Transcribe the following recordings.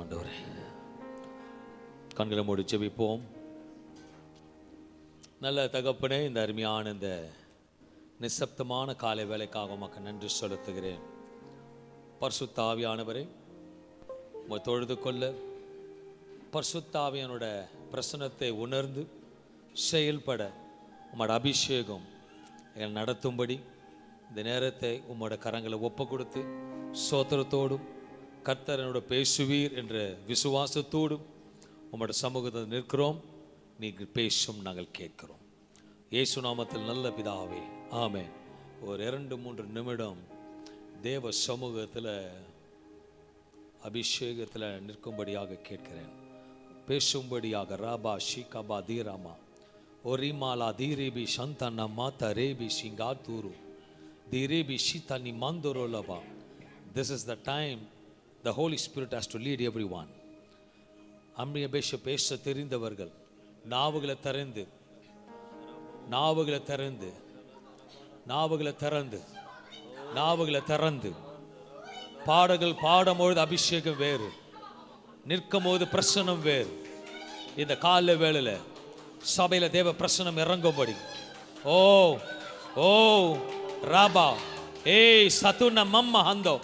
ஆண்டவரே, கண்களை மூடி ஜெபிப்போம். நல்ல தகப்பனே, இந்த அருமையான இந்த நிசப்தமான காலை வேலைக்காக உமக்கு நன்றி செலுத்துகிறேன். பரிசுத்த ஆவியானவரே, உம்மை தொழுது கொள்ள, பரிசுத்த ஆவியானோட பிரசன்னத்தை உணர்ந்து செயல்பட உம்மோட அபிஷேகம் எங்களை நடத்தும்படி இந்த நேரத்தை உம்மோட கரங்களை ஒப்பு கொடுத்து சோத்திரத்தோடும் கர்த்தர் என்னோட பேசுவீர் என்ற விசுவாசத்தோடும் உம்மோட சமூகத்தில் நிற்கிறோம். நீங்கள் பேசும் நாங்கள் கேட்கிறோம். இயேசு நாமத்தில் நல்ல பிதாவே, ஆமென். ஒரு 2-3 நிமிடம் தேவ சமூகத்தில் அபிஷேகத்தில் நிற்கும்படியாக கேட்கிறேன். பேசும்படியாக ராபா ஷிகபா தீராமா ஒரிமாலா தீரேபி சந்தன மாதா rabi சிங்காத்தூரு தீரேபி ஷிதனி மந்தோரோலபா. This is the time the Holy Spirit has to lead everyone. அம்மிய பேச தெரிந்தவர்கள் நாவுகளை திறந்து நாவுகளை திறந்து நாவுகளை திறந்து நாவுகளை திறந்து பாடல்கள் பாடும்போது அபிஷேகம் வேறு, நிற்கும் போது பிரசனம் வேறு. இந்த கால வேளையில் சபையில் தேவ பிரசனம் இறங்கும்படி ஓ ஓ ராபா ஏய் சத்துன மம்ம ஹந்தோ.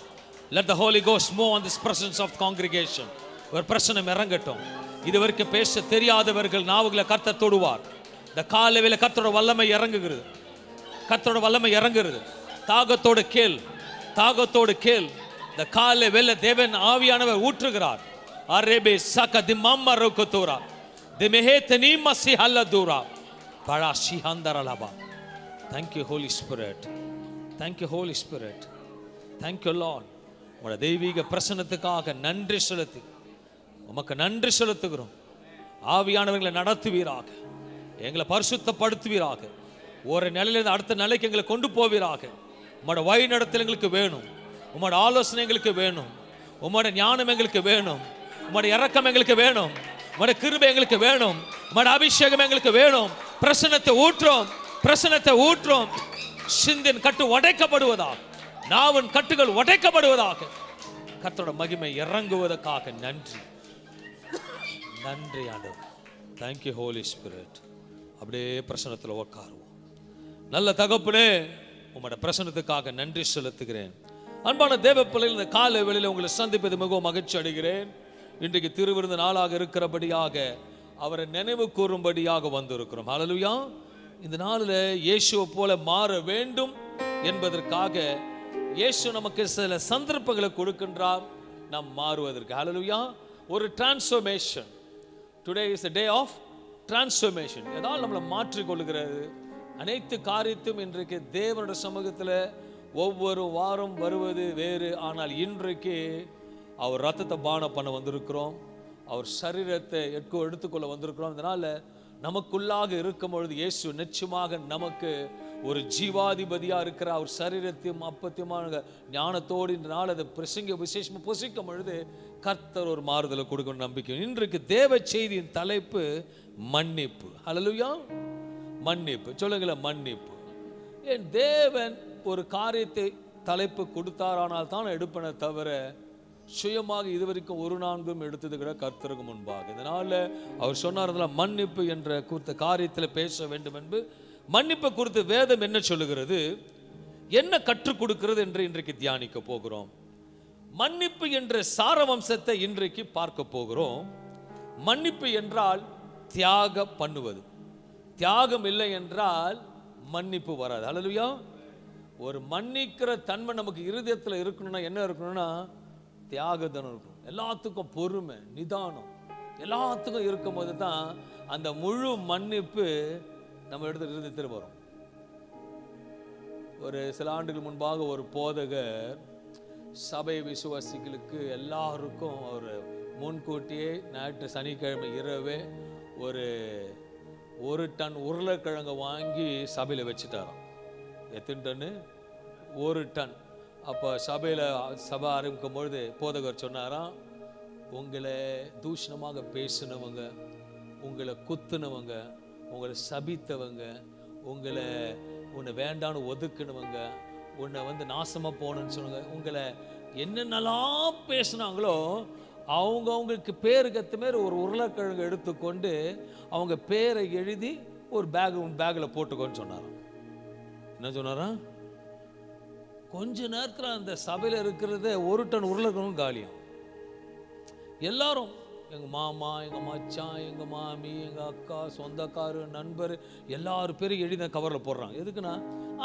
Let the Holy Ghost move on this presence of the congregation. ஒரு பிரசனம் இறங்கட்டும். இதுவரைக்கும் பேச தெரியாதவர்கள் நாவுகளை கர்த்தர் தொடுவார். இந்த காலையில கர்த்தரோட வல்லமை இறங்குகிறது. கர்த்தரோட வல்லமை இறங்குகிறது. தாகத்தோடு கேள், தாகத்தோடு கேள். இந்த காலையில தேவன் ஆவியானவர் ஊற்றுகிறார். அரேபே சக திம்மம்ம ரோகதோரா திமெஹேதனி மசிஹல்லதுரா பரா சிஹந்தரலபா. Thank you Holy Spirit. Thank you Holy Spirit. Thank you Lord. உங்களோட தெய்வீக பிரசன்னத்துக்காக நன்றி செலுத்தி உமக்கு நன்றி செலுத்துகிறோம். ஆவியானவர்களை நடத்துவீராக, எங்களை பரிசுத்தப்படுத்துவீராக, ஒரு நிலையிலிருந்து அடுத்த நிலைக்கு எங்களை கொண்டு போவீராக. உங்களோட வழி நடத்தல் எங்களுக்கு வேணும், உங்களோட ஆலோசனை எங்களுக்கு வேணும், உங்களோட ஞானம் எங்களுக்கு வேணும், உங்களோட இரக்கம் எங்களுக்கு வேணும், உங்களோட கிருபை எங்களுக்கு வேணும், உங்களோட அபிஷேகம் எங்களுக்கு வேணும். பிரசன்னத்தை ஊற்றுறோம், பிரசன்னத்தை ஊற்றுறோம். சிந்தின் கட்டு உடைக்கப்படுவதாக, நாவின் கட்டுகள் உடைக்கப்படுவதாக, கர்த்தரோட மகிமை இறங்குவதற்காக நன்றி நன்றி ஆண்டவர். Thank you Holy Spirit. அப்படியே பிரசன்னத்தில் உட்காருவோம். நல்ல தகப்பனே, உங்களோட பிரசன்னத்துக்காக நன்றி செலுத்துகிறேன். அன்பான தேவ பிள்ளைகள், இந்த காலை வேளையில் உங்களை சந்திப்பது மிகவும் மகிழ்ச்சி அடைகிறேன். இன்றைக்கு திருவிருந்து நாளாக இருக்கிறபடியாக அவரை நினைவு கூறும்படியாக வந்திருக்கிறோம். ஹல்லேலூயா. இந்த நாளில் இயேசுவை போல மாற வேண்டும் என்பதற்காக இயேசு நமக்கு சில சந்தர்ப்பங்களை கொடுக்கின்றார் நாம் மாறுவதற்கு. ஹல்லேலூயா. ஒரு transformation. Today is a day of transformation. ஏதாவது நம்மளை மாற்றிக்கொள்கிறது. அனைத்து காரியத்தையும் இன்றைக்கு தேவனுடைய சமூகத்தில் ஒவ்வொரு வாரம் வருவது வேறு. ஆனால் இன்றைக்கு அவர் ரத்தத்தை பானம் பண்ண வந்திருக்கிறோம், அவர் சரீரத்தை எடுத்துக்கொள்ள வந்திருக்கிறோம். அதனால நமக்குள்ளாக இருக்கும் பொழுது இயேசு நிச்சயமாக நமக்கு ஒரு ஜீவாதிபதியா இருக்கிற அவர் சரீரத்தையும் அப்பத்தையுமான ஞானத்தோடு இந்த நாள் அதை விசேஷமாக புசிக்கும் பொழுது கர்த்தர் ஒரு மாறுதலை கொடுக்கணும் நம்பிக்கை. இன்றைக்கு தேவ செய்தியின் தலைப்பு மன்னிப்பு. ஹல்லேலூயா. மன்னிப்பு. சொல்லுங்களேன், மன்னிப்பு. ஏன் தேவன் ஒரு காரியத்தை தலைப்பு கொடுத்தாரானால் தான் எடுப்பன தவிர சுயமாக இதுவரைக்கும் ஒரு நான்கும் எடுத்தது கூட கர்த்தருக்கு முன்பாக. இதனால அவர் சொன்னார், மன்னிப்பு என்ற குறித்த காரியத்தில் பேச வேண்டும் என்று. மன்னிப்பு குறித்து வேதம் என்ன சொல்லுகிறது, என்ன கற்றுக் கொடுக்கிறது என்று இன்றைக்கு தியானிக்க போகிறோம். மன்னிப்பு என்ற சாரவம்சத்தை இன்றைக்கு பார்க்க போகிறோம். மன்னிப்பு என்றால் தியாக பண்ணுவது. தியாகம் இல்லை என்றால் மன்னிப்பு வராது. ஹல்லேலூயா. ஒரு மன்னிக்கிற தன்மை நமக்கு இருதயத்தில் இருக்கணும்னா என்ன இருக்கணும்னா தியாகத்தனம் இருக்கணும். எல்லாத்துக்கும் பொறுமை, நிதானம் எல்லாத்துக்கும் இருக்கும் போது தான் அந்த முழு மன்னிப்பு நம்ம இருதயத்தில் வரும். ஒரு சில ஆண்டுகள் முன்பாக ஒரு போதகர் சபை விசுவாசிகளுக்கு எல்லாருக்கும் ஒரு முன்கூட்டியே ஞாயிற்று சனிக்கிழமை இரவே ஒரு டன் உருளைக்கிழங்கு வாங்கி சபையில் வச்சுட்டாராம். எத்தனை டன்னு? 1 டன். அப்போ சபையில் சபை ஆரம்பிக்கும் பொழுது போதகர் சொன்னாராம், உங்களை தூஷணமாக பேசினவங்க, உங்களை குத்துனவங்க, உங்களை சபித்தவங்க, உன்னை வேண்டான்னு ஒதுக்குனவங்க, உன்னை நாசமாக போகணுன்னு சொன்னவங்க, உங்களை என்னென்னலாம் பேசினாங்களோ அவங்களுக்கு பேருக்கு ஏற்ற மாதிரி ஒரு உருளைக்கிழங்கு எடுத்துக்கொண்டு அவங்க பேரை எழுதி ஒரு பேக்கில் போட்டுக்கோன்னு சொன்னாராம். என்ன சொன்னாராம்? கொஞ்ச நேரத்தில் அந்த சபையில் இருக்கிறத 1 டன் உருளைக்கிழங்கு காலியும். எல்லாரும் எங்கள் மாமா, எங்கள் மச்சான், எங்கள் மாமி, எங்கள் அக்கா, சொந்தக்காரு, நண்பர் எல்லாரும் பேரும் எழுதி கவரில் போடுறாங்க. எதுக்குன்னா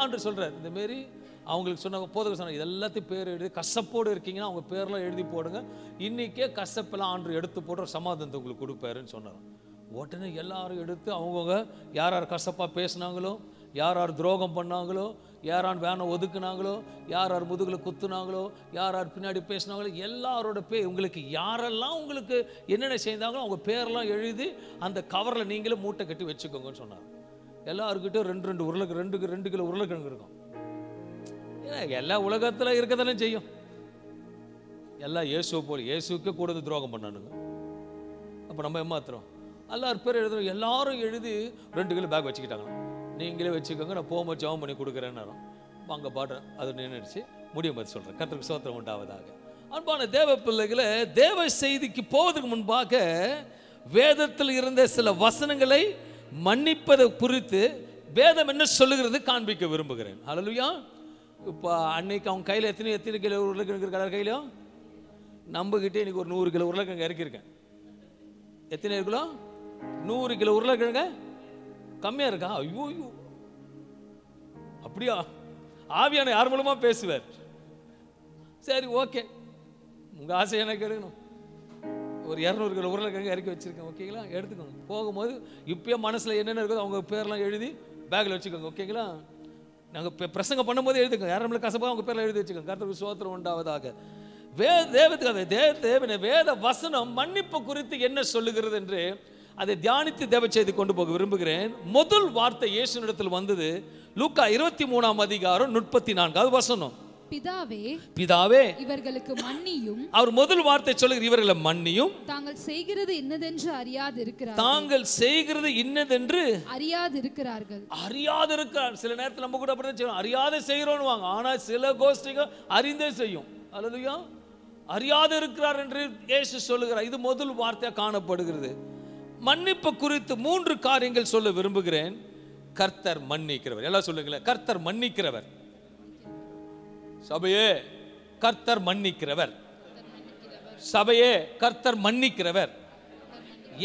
ஆண்டவர் சொல்கிறார், இந்தமாரி அவங்களுக்கு சொன்ன போதக சொன்னாங்க, இது எல்லாத்தையும் பேர் எழுதி கசப்போடு இருக்கீங்கன்னா அவங்க பேர்லாம் எழுதி போடுங்க, இன்றைக்கே கசப்பெல்லாம் ஆண்டவர் எடுத்து போடுற சமாதானத்தை உங்களுக்கு கொடுப்பாருன்னு சொன்னார். உடனே எல்லாரும் எடுத்து அவங்கவுங்க யார் யார் கசப்பாக பேசினாங்களோ, யார் யார் துரோகம் பண்ணாங்களோ, யார் யார் வேனை ஒதுக்குனாங்களோ, யார் யார் முதுகில் குத்துனாங்களோ, யார் யார் பின்னாடி பேசினாங்களோ எல்லாரோட பேர் உங்களுக்கு யாரெல்லாம் உங்களுக்கு என்னென்ன செய்தாங்களோ அவங்க பேரெல்லாம் எழுதி அந்த கவரில் நீங்களே மூட்டை கட்டி வச்சுக்கோங்கன்னு சொன்னார். எல்லாருக்கிட்டும் 2 கிலோ உருளைக்கிழங்கு இருக்கும். ஏன்னா எல்லா உலகத்தில் இருக்க தானே செய்யும். எல்லாம் இயேசுவை போல் இயேசுக்கே கூட துரோகம் பண்ணானுங்க. அப்போ நம்ம ஏமாத்துறோம். எல்லாரும் பேர் எழுதுறோம். எல்லாரும் எழுதி 2 கிலோ பேக் வச்சுக்கிட்டாங்க. நீங்களே வச்சுக்கோங்க, நான் போகும்போது ஜெபம் பண்ணி கொடுக்குறேன்னு அங்கே பாடுறேன். அது நினைச்சு முடியும் போது சொல்கிறேன். கர்த்தருக்கு ஸ்தோத்திரம் உண்டாவதாக. அன்பான தேவ பிள்ளைகளை, தேவ செய்திக்கு போவதற்கு முன்பாக வேதத்தில் இருந்த சில வசனங்களை மன்னிப்பதை குறித்து வேதம் என்ன சொல்லுகிறது காண்பிக்க விரும்புகிறேன். ஹல்லேலூயா. இப்போ அன்னைக்கு அவங்க கையில் எத்தனை கிலோ உருளைக்கிழங்கு இருக்கிற கையிலும் நம்பகிட்டே இன்னைக்கு ஒரு 100 கிலோ உருளைக்கிழங்கு இறக்கியிருக்கேன். எத்தனை கிலோ? 100 கிலோ உருளைக்கிழங்கு கம்மியாக இருக்கா? ஐயோ ஐயோ, அப்படியா? ஆவியான யார் மூலமா பேசுவார்? சரி, ஓகே, உங்கள் ஆசை எனக்கு எடுக்கணும். ஒரு 200 கிலோ உருளைக்கிழங்கு இறக்கி வச்சிருக்கேன். ஓகேங்களா? எடுத்துக்கோங்க. போகும்போது இப்பயே மனசில் என்னென்ன இருக்குதோ அவங்க பேர்லாம் எழுதி பேக்கில் வச்சுக்கோங்க. ஓகேங்களா? நாங்கள் பிரசங்கம் பண்ணும்போது எழுதுக்கோங்க. யாரும் கசப்பாக அவங்க பேரில் எழுதி வச்சுக்கோங்க. கர்த்தருக்கு ஸ்தோத்திரம் உண்டாவதாக. வேத வசனம் மன்னிப்பு குறித்து என்ன சொல்லுகிறது என்று அதை தியானித்து தேவ செய்தி கொண்டு போக விரும்புகிறேன். முதல் வார்த்தை இயேசுவினிடத்தில் வந்தது லூக்கா 23ஆம் அதிகாரம் 34வது வசனம். பிதாவே இவர்களுக்கு மன்னியும். அவர் முதல் வார்த்தை சொல்லுகிற இவர்களை மன்னியும், தாங்கள் செய்கிறது இன்னதென்று அறியாதிருக்கிறார்கள். சில நேரத்தில் நம்ம கூட அப்படிதான் செய்யணும், அறியாத செய்கிறோன்னு வாங்க. ஆனால் சில கோஷ்டிகள் அறிந்தே செய்யும். அல்லேலூயா. அறியாது இருக்கிறார் என்று இயேசு சொல்லுகிறார். இது முதல் வார்த்தையாக காணப்படுகிறது. மன்னிப்பு குறித்து 3 காரியங்கள் சொல்ல விரும்புகிறேன். கர்த்தர் மன்னிக்கிறவர். எல்லாம் சொல்லுங்களேன், கர்த்தர் மன்னிக்கிறவர். சபையே, கர்த்தர் மன்னிக்கிறவர். சபையே, கர்த்தர் மன்னிக்கிறவர்.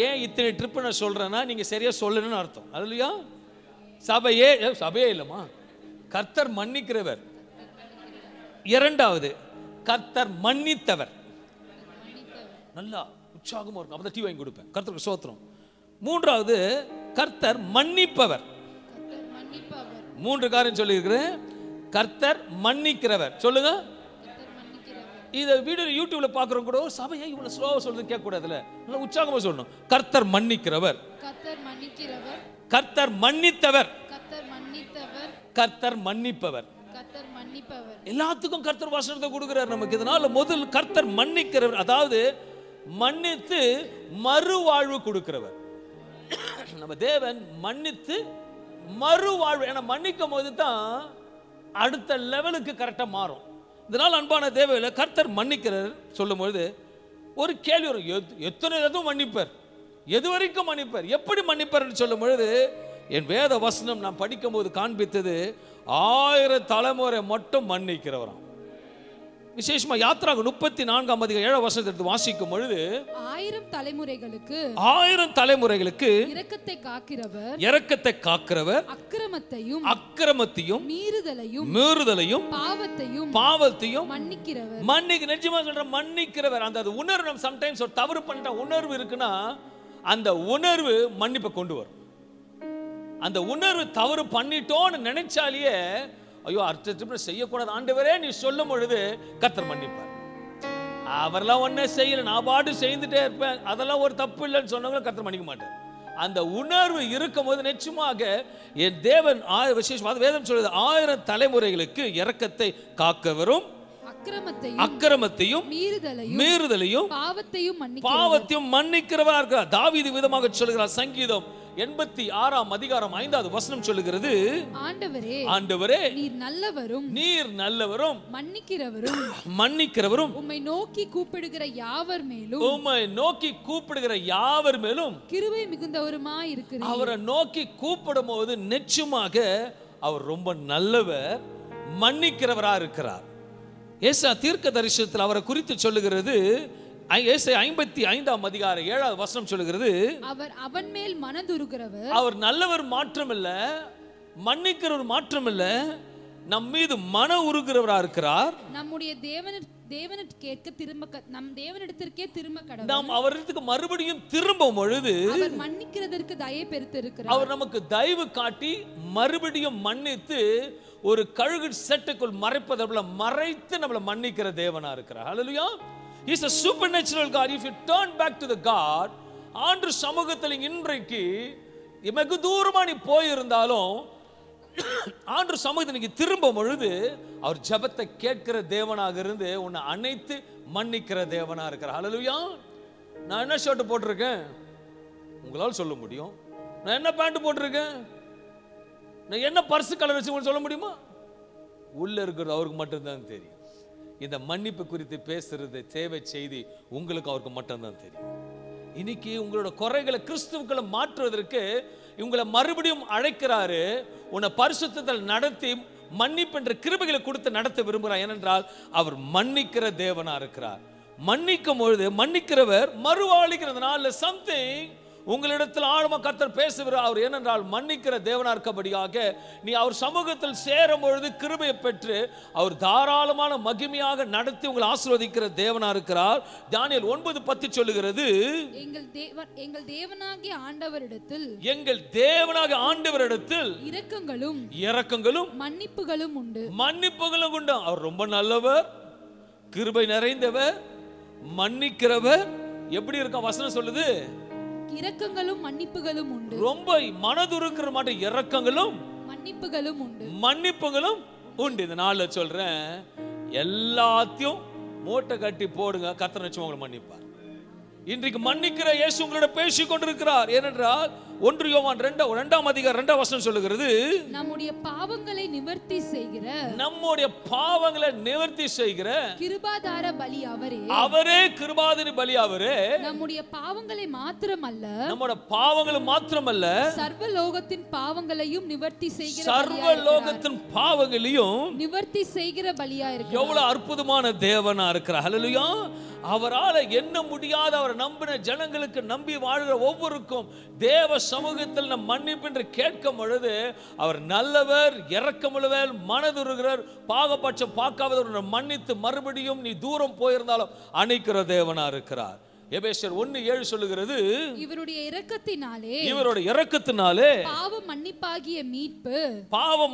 ஏன் இத்தனை ட்ரிப் நான் சொல்றேன்னா நீங்க சரியா சொல்லணும்னு அர்த்தம். அல்லேலூயா. சபையே, சபையே இல்லம்மா, கர்த்தர் மன்னிக்கிறவர். இரண்டாவது, கர்த்தர் மன்னித்தவர். நல்லா உற்சாகமா இருக்கும். அப்பதான் டீ வாங்கி கொடுப்பேன். கர்த்தருக்கு ஸ்தோத்திரம். மூன்றாவது, கர்த்தர் மன்னிப்பவர். 3 காரியம் சொல்லியிருக்கிறேன். கர்த்தர் மன்னிக்கிறவர். சொல்லுங்க. இதை வீடியோ யூடியூப்ல பாக்குறோம் கூட, சபையை இவ்வளவு ஸ்லோவா சொல்றது கேட்க கூடாதுல, நல்லா உற்சாகமா சொல்லணும். கர்த்தர் மன்னிக்கிறவர், கர்த்தர் மன்னித்தவர், கர்த்தர் மன்னிப்பவர். எல்லாத்துக்கும் கர்த்தர் வசனத்தை கொடுக்கிறார் நமக்கு. இதனால முதல் கர்த்தர் மன்னிக்கிறவர், அதாவது மன்னித்து மறுவாழ்வு கொடுக்கிறவர். நம்ம தேவன் மன்னித்து மறுவாழ்வு. ஏன்னா மன்னிக்கும் போது தான் அடுத்த லெவலுக்கு கரெக்டா மாறும். இதனால் அன்பான தேவையில்லை, கர்த்தர் மன்னிக்கிறார் சொல்லும்போது ஒரு கேள்வி வரும், எத்தனை எதுவும் மன்னிப்பார், எது வரைக்கும் மன்னிப்பார், எப்படி மன்னிப்பார் சொல்லும் பொழுது என் வேத வசனம் நான் படிக்கும் போது காண்பித்தது 1000 தலைமுறை மட்டும் மன்னிக்கிறவராம். விசேஷமா யாத்ராகமம் 34ஆம் அதிகாரம் 7ஆம் வசனத்தை எடுத்து வாசிக்கும் பொழுது 1000 தலைமுறைகளுக்கு இரக்கத்தை காக்கிறவர், அக்கிரமத்தையும் மீறுதலையும் பாவத்தையும் மன்னிக்கிறவர். நிஜமா சொல்ற மன்னிக்கிறவர். அந்த உணர்வு சம்டைம்ஸ் ஒரு தவறு பண்ற உணர்வு இருக்குன்னா அந்த உணர்வு மன்னிப்பை கொண்டு வரும். அந்த உணர்வு தவறு பண்ணிட்டோன்னு நினைச்சாலேயே ஐயோ அடுத்த செய்யக்கூடாது ஆண்டவரே நீ சொல்லும் பொழுது கர்த்தர் மன்னிப்பார். அவரெல்லாம் ஒன்னே செய்யல, நான் பாட்டு செய்துட்டே இருப்பேன், அதெல்லாம் ஒரு தப்பு இல்லைன்னு சொன்னவங்களும் கர்த்தர் மன்னிக்க மாட்டார். அந்த உணர்வு இருக்கும் போது நிச்சயமாக என் தேவன் விசேஷமாக வேதம் சொல்றது 1000 தலைமுறைகளுக்கு இரக்கத்தை காக்கவரும், அக்கிரமத்தையும் மீறுதலையும் பாவத்தையும் மன்னிக்கிறவராக இருக்கிறார். தாவீது விதமாக சொல்கிறார், சங்கீதம் 86ஆம் அதிகாரம் 5வது வசனம் சொல்லுகிறது, ஆண்டவரே நீர் நல்லவரும் மன்னிக்கிறவரும் உம்மை நோக்கி கூப்பிடுகிற யாவர் மேலும் கிருபை மிகுந்தவருமாய் இருக்கிறீர். அவரை நோக்கி கூப்பிடும் போது நிச்சயமாக அவர் ரொம்ப நல்லவர், மன்னிக்கிறவரா இருக்கிறார். ஏசாயா தீர்க்க தரிசனத்தில் அவரை குறித்து சொல்லுகிறது, ஏசாயா 55ஆம் அதிகாரம் 7வது வசனம் சொல்லுகிறது, அவர் அவன் மேல் மனதுருகிறவர், அவர் நல்லவர் மாற்றமில்ல, மன்னிக்கிறவர் மாற்றமில்ல, நம் மீது மன உருகிறவரா இருக்கிறார். நம்முடைய தேவனிடத்திற்கே திரும்ப கடவுள். நாம் அவரிடத்துக்கு மறுபடியும் திரும்பும் பொழுது அவர் மன்னிக்கிறதற்கு தயை பெருத்திருக்கிறார். அவர் நமக்கு தயவு காட்டி மறுபடியும் மன்னித்து ஒரு கழுகு செட்டுக்குள் மறைப்பதை மறைத்து நம்மளை மன்னிக்கிற தேவனா இருக்கிறார். ஹல்லேலூயா. He is a supernatural God. If you turn back to the God, ஆண்டு சமூகத்தில் இன்றைக்கு வெகு தூரமா நீ போயிருந்தாலும் ஆண்டு சமூகத்தில் திரும்பும் பொழுது அவர் ஜெபத்தை கேட்கிற தேவனாக இருந்து உன்னை அனைத்து மன்னிக்கிற தேவனா இருக்கிறார். ஹல்லேலூயா. நான் என்ன ஷர்ட் போட்டிருக்கேன் உங்களால் சொல்ல முடியும். நான் என்ன பேண்ட் போட்டிருக்கேன், நான் என்ன பர்ஸ் கலர் வச்சு உங்களுக்கு சொல்ல முடியுமா? உள்ள இருக்கிறது அவருக்கு மட்டும்தான் தெரியும். இந்த மன்னிப்பு குறித்து பேசுறது தேவை செய்தி உங்களுக்கு அவருக்கு மட்டும்தான் தெரியும். இன்னைக்கு உங்களோட குறைகளை கிறிஸ்துவுக்குள்ள மாற்றுவதற்கு உங்களை மறுபடியும் அழைக்கிறாரு. உன்னை பரிசுத்தத்தில் நடத்தி மன்னிப்பு என்ற கிருபைகளை கொடுத்து நடத்த விரும்புகிறார். ஏனென்றால் அவர் மன்னிக்கிற தேவனா இருக்கிறார். மன்னிக்கும் பொழுது மன்னிக்கிறவர் மறுவாளிக்கிறதுனால சம்திங் உங்களிடத்தில் ஆழமா கர்த்தர் பேசுகிறார். அவர் ஏனென்றால் மன்னிக்கிற தேவனா இருக்கபடியாக நீ அவர் சமூகத்தில் சேரும் பொழுது கிருபையை பெற்று அவர் தாராளமான மகிமையாக நடத்தி உங்களை ஆசீர்வதிக்கிற தேவனா இருக்கிறார். தானியேல் 9:10 சொல்லுகிறது, எங்கள் தேவனாகிய ஆண்டவரிடத்தில் இரக்கங்களும் மன்னிப்புகளும் உண்டு. அவர் ரொம்ப நல்லவர், கிருபை நிறைந்தவர், மன்னிக்கிறவர். எப்படி இருக்க வசனம் சொல்லுது, இரக்கங்களும் மன்னிப்புகளும் உண்டு. ரொம்ப மனதுருக்கிற மாட்ட இரக்கங்களும் மன்னிப்புகளும் உண்டு. இந்த நாள்ல சொல்றேன், எல்லாத்தையும் மூட்டை கட்டி போடுங்க, கர்த்தர் நிச்சயமா உங்களை மன்னிப்பார். இன்றைக்கு மன்னிக்கிற இயேசு உங்களோட பேசிக் கொண்டிருக்கிறார். ஏனென்றால் 1 யோவான் 2ஆம் அதிகாரம் 2ஆம் வசனம் சொல்லுகிறது, நம்முடைய பாவங்களை நிவர்த்தி செய்கிற கிருபாதார பலி அவரே கிருபாதார பலி அவரே. நம்முடைய பாவங்களை மாத்திரமல்ல சர்வலோகத்தின் பாவங்களையும் நிவர்த்தி செய்கிற பலியா இருக்கிறார். எவ்வளவு அற்புதமான தேவனா இருக்கிறார். ஹல்லேலூயா. அவரால் என்ன முடியாத அவர் நம்பின ஜனங்களுக்கு நம்பி வாழ்கிற ஒவ்வொருக்கும் தேவ சமூகத்தில் நம் மன்னிப்பு என்று கேட்கும் பொழுது அவர் நல்லவர், இரக்கமுள்ளவர், மனதுருகிறார், பாகபட்சம் பார்க்காதவர் மன்னித்து மறுபடியும் நீ தூரம் போயிருந்தாலும் அணைக்கிற தேவனா இருக்கிறார். எபேசியர் 1:7 சொல்லுகிறது, இவருடைய இரக்கத்தினாலே பாவ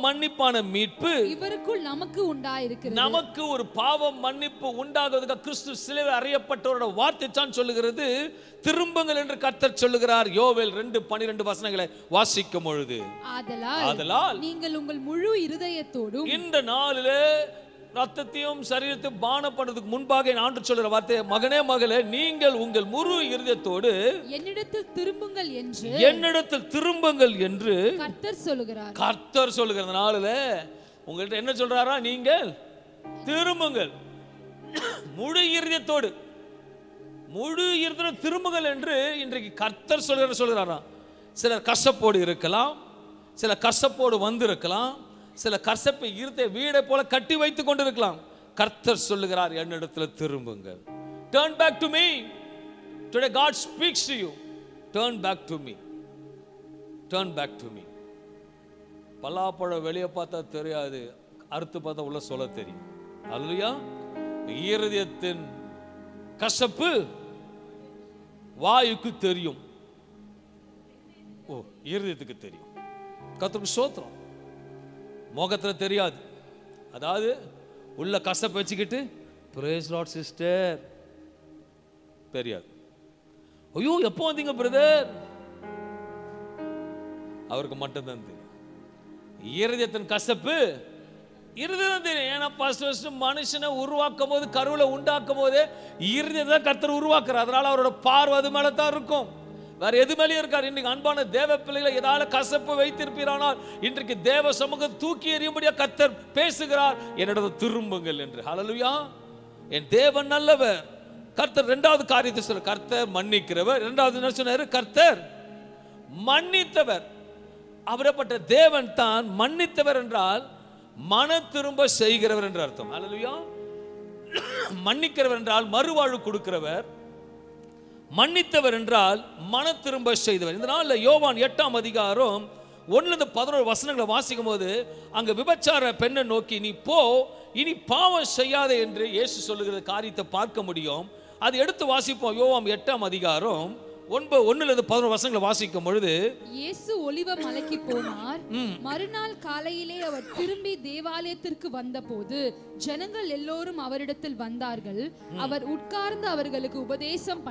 மன்னிப்பான மீட்பு இவருக்குள் நமக்கு உண்டாயிருக்கிறது. நமக்கு ஒரு பாவ மன்னிப்பு உண்டாகுவதற்கு கிறிஸ்து சிலுவையில் அறையப்பட்டவரோட வார்த்தை தான் சொல்லுகிறது. திரும்புங்கள் என்று கர்த்தர் சொல்லுகிறார். யோவேல் 2:12 வசனங்களை வாசிக்கும் பொழுது, ஆதலால் நீங்கள் உங்கள் முழு இருதயத்தோடும் இந்த நாளிலே ரத்தத்தையும் சரீரத்தையும் பானம் பண்ணுறதுக்கு முன்பாக ஆண்டு சொல்கிற வார்த்தை, மகனே மகளே, நீங்கள் உங்கள் முழு இருதயத்தோடு என்னிடத்தில் திரும்புங்கள் என்று கர்த்தர் சொல்லுகிற நாளில் உங்கள்கிட்ட என்ன சொல்றாரா, நீங்கள் திரும்புங்கள் முழு இருதயத்தோடு திரும்புங்கள் என்று இன்றைக்கு கர்த்தர் சொல்கிறாரா. சிலர் கசப்போடு இருக்கலாம், சில கசப்போடு வந்திருக்கலாம், சில கசப்பை இருத்தை வீடை போல கட்டி வைத்துக் கொண்டிருக்கலாம். கர்த்தர் சொல்லுகிறார், என்னிடத்தில் திரும்புங்கள். Turn back to me. Today God speaks to you. Turn back to me. Turn back to me. பலாப்பழம் வெளியே பார்த்தா தெரியாது, அறுத்து பார்த்தா உள்ள சொல்ல தெரியும். அல்லேலூயா. இருதயத்தின் கசப்பு வாயுக்கு தெரியும், இருதயத்துக்கு தெரியும். கர்த்தருக்கு ஸ்தோத்திரம். முகத்துல தெரியாது. அதாவது உள்ள கசப்பு வச்சுக்கிட்டு praise Lord sister தெரியாது. ஐயோ எப்போ வந்தீங்க பிரதர், அவருக்கு மட்டும்தான் தெரியும். இருதயத்தின் கசப்பு இருதயம் தெரியும். ஏன்னா ஃபர்ஸ்ட் மனுஷனை உருவாக்கும் போது, கருவில உண்டாக்கும் போதே இருதயத்தை கர்த்தர் உருவாக்குறார். அதனால அவரோட பார்வை அது மேல தான் இருக்கும். வேற எது மேலேயும் இருக்கார். இன்னைக்கு அன்பான தேவ பிள்ளைகளை ஏதாவது கசப்பு வைத்திருப்பீரானால் இன்றைக்கு தேவ சமூகம் தூக்கி எறியும்படியா கர்த்தர் பேசுகிறார், என்னிடம் திரும்புங்கள் என்று. ஹல்லேலூயா. என் தேவன் நல்லவர். கர்த்தர் இரண்டாவது காரியத்தை சொல்ற, கர்த்தர் மன்னிக்கிறவர். இரண்டாவது என்ன சொன்னாரு? கர்த்தர் மன்னித்தவர். அவரப்பட்ட தேவன் தான் மன்னித்தவர் என்றால் மன திரும்ப செய்கிறவர் என்று அர்த்தம். ஹல்லேலூயா. மன்னிக்கிறவர் என்றால் மறுவாழ்வு கொடுக்கிறவர், மன்னித்தவர் என்றால் மன திரும்ப செய்தவர். இந்த நாளில் யோவான் 8ஆம் அதிகாரம் 1-11 வசனங்களை வாசிக்கும் போது அங்க விபச்சார பெண்ணை நோக்கி நீ போ, இனி பாவம் செய்யாதே என்று இயேசு சொல்லுகிற காரியத்தை பார்க்க முடியும். அது எடுத்து வாசிப்போம். யோவான் 8ஆம் அதிகாரம் 1-11 வசனங்களை வாசிக்கும் பொழுது, இயேசு ஒலிவ மலைக்கு போனார். மறுநாள் காலையிலே அவர் திரும்பி தேவாலயத்திற்கு வந்தபோது ஜனங்கள் எல்லோரும் அவரிடத்தில் வந்தார்கள். அவர் உட்கார்ந்து அவர்களுக்கு உபதேசம்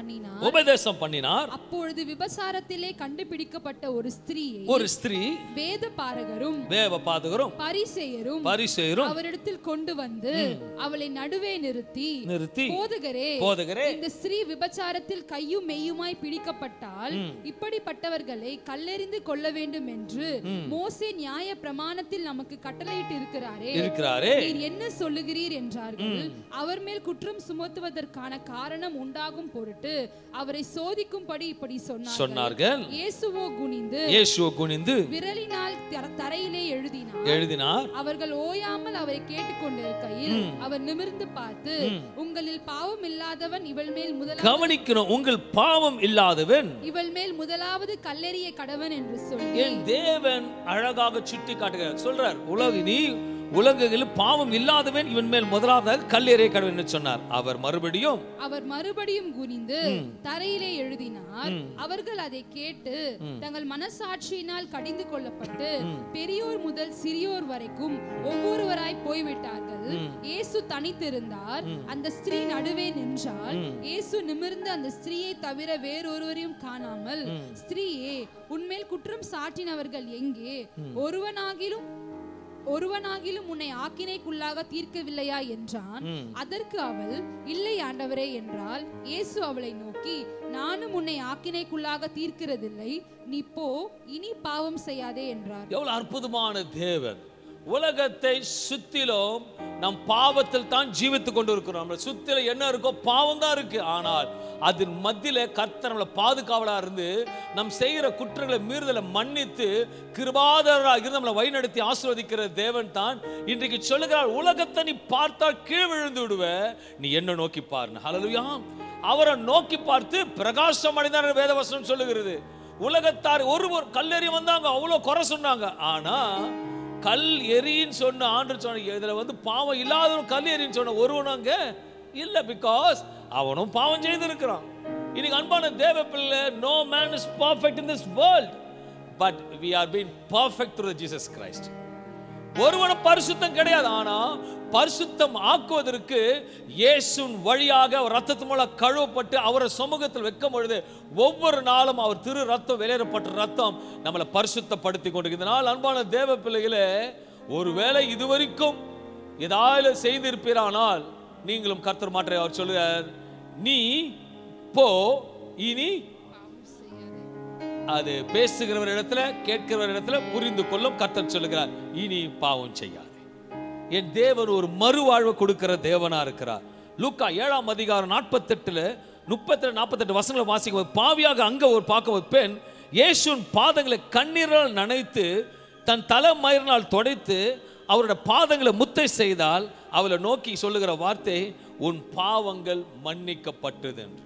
பண்ணினார். அப்பொழுது விபசாரத்திலே கண்டுபிடிக்கப்பட்ட ஒரு ஸ்திரீ வேத பாரகரும் பரிசேயரும் அவரிடத்தில் கொண்டு வந்து அவளை நடுவே நிறுத்தி போதகரே, இந்த ஸ்திரீ விபச்சாரத்தில் கையும் மெய்யுமாய் பிடிக்கப்பட்டால் இப்படிப்பட்டவர்களை கல்லெறிந்து கொள்ள வேண்டும் என்று மோசே நியாய பிரமாணத்தில் நமக்கு கட்டளையிட்டு இருக்கிறாரே, நீர் என்ன சொல்லுகிறீர் என்றார்கள். அவர் மேல் குற்றம் சுமத்துவதற்கான காரணம் உண்டாகும் பொருட்டு அவரை சோதிக்கும்படி இப்படி சொன்னார்கள். இயேசுவோ குனிந்து விரலினால் தரையிலே எழுதினார். அவர்கள் ஓயாமல் அவரை கேட்டுக்கொண்டிருக்கையில் அவர் நிமிர்ந்து பார்த்து, உங்களில் பாவம் இல்லாதவன் இவள் மேல் முதலாவது, கவனிக்கணும், உங்கள் பாவம் இல்லாதவன் இவள் மேல் முதலாவது கல்லெறிய கடவன் என்று சொல்லி என் தேவன் அழகாக சுட்டி காட்டுகிறார். சொல்றார், உலகில் பாவம் இல்லாதவன் இவன் மேல் முதலாவதாக கல்லெறிய கடவன் என்று சொன்னார். அவர் மறுபடியும் குனிந்து தரையிலே எழுதினார். அவர்கள் அதை கேட்டு தங்கள் மனசாட்சியினால் கடிந்து கொள்ளப்பட்டு பெரியோர் முதல் சிறியோர் வரைக்கும் ஒவ்வொருவராய் போய்விட்டார்கள். இயேசு தனித்திருந்தார். அந்த ஸ்திரீ நடுவே நின்றாள். இயேசு நிமிர்ந்து அந்த ஸ்திரீயை தவிர வேறொருவரையும் காணாமல், ஸ்திரீயே, உன்மேல் குற்றம் சாட்டினவர்கள் எங்கே? ஒருவனாகிலும் உன்னை ஆக்கினைக்குள்ளாக தீர்க்கவில்லையா என்றான். அதற்கு அவள், இல்லை ஆண்டவரே என்றாள். இயேசு அவளை நோக்கி, நானும் உன்னை ஆக்கினைக்குள்ளாக தீர்க்கிறதில்லை, நீ போ, இனி பாவம் செய்யாதே என்றார். எவ்வளவு அற்புதமான தேவன்! உலகத்தை சுத்திலும் நம் பாவத்தில் தான் ஜீவித்துக் கொண்டு இருக்கிறோம். சுத்தில என்ன இருக்கோ பாவம் தான் இருக்கு. ஆனால் அதன் மத்தியில கர்த்தர் நம்மளை பாதுகாவலா இருந்து நம் செய்கிற குற்றங்களை மீறுதலை மன்னித்து கிருபாதாரராக இருந்து நம்மளை வழிநடத்தி ஆசீர்வதிக்கிற தேவன் தான் இன்றைக்கு சொல்லுகிறார், உலகத்தை நீ பார்த்தால் கீழ் விழுந்து விடுவ, நீ என்ன நோக்கி பாருங்க. ஹல்லேலூயா. அவரை நோக்கி பார்த்து பிரகாசம் அடைந்தார் வேதவசனம் சொல்லுகிறது. உலகத்தார் ஒருவர் கல்லெறி வந்தாங்க, அவ்வளவு குறை சொன்னாங்க. ஆனா கல் எரின்னு சொன்ன ஆண்டு சொன்ன, இதுல பாவம் இல்லாதவன் கல் எரின்னு சொன்ன ஒருவனாங்க இல்ல, பிகாஸ் அவனும் பாவம் செய்திருக்கிறான். இன்னைக்கு அன்பான தேவ பிள்ளை, no man is perfect in this world, but we are being perfect through Jesus Christ. ஒருவனும் பரிசுத்தம் கிடையாது. ஆனா பரிசுத்தம் ஆக்குவதற்கு இயேசுவின் வழியாக ரத்தத்தின் மூலம் கழுவப்பட்டு அவரை சமூகத்தில் வைக்கும் பொழுது ஒவ்வொரு நாளும் அவர் திரு ரத்தம், வெளியேறப்பட்ட ரத்தம் நம்மளை பரிசுத்தப்படுத்தி கொண்டு. இதனால் அன்பான தேவ பிள்ளைகளே, ஒருவேளை இதுவரைக்கும் ஏதாவது செய்திருப்பீரானால் நீங்களும் கர்த்தர் மாற்ற அவர் சொல்லுகிறார், நீ போ, இனி அது பேசுகிறவர் இடத்துல கேட்கிறவர் இடத்துல புரிந்து கொள்ளும். கர்த்தர் சொல்லுகிறார், இனி பாவம் செய்யாது. என் தேவன் ஒரு மறுவாழ்வு கொடுக்கிற தேவனா இருக்கிறார். லூக்கா 7ஆம் அதிகாரம் 47-48 வசனங்களை வாசிக்கும், பாவியாக அங்க ஒரு பார்க்க ஒரு பெண் இயேசுவின் பாதங்களை கண்ணீரால் நனைத்து தன் தலை மயிரினால் துடைத்து அவருடைய பாதங்களை முத்தை செய்தால் அவளை நோக்கி சொல்லுகிற வார்த்தை, உன் பாவங்கள் மன்னிக்கப்பட்டது என்று.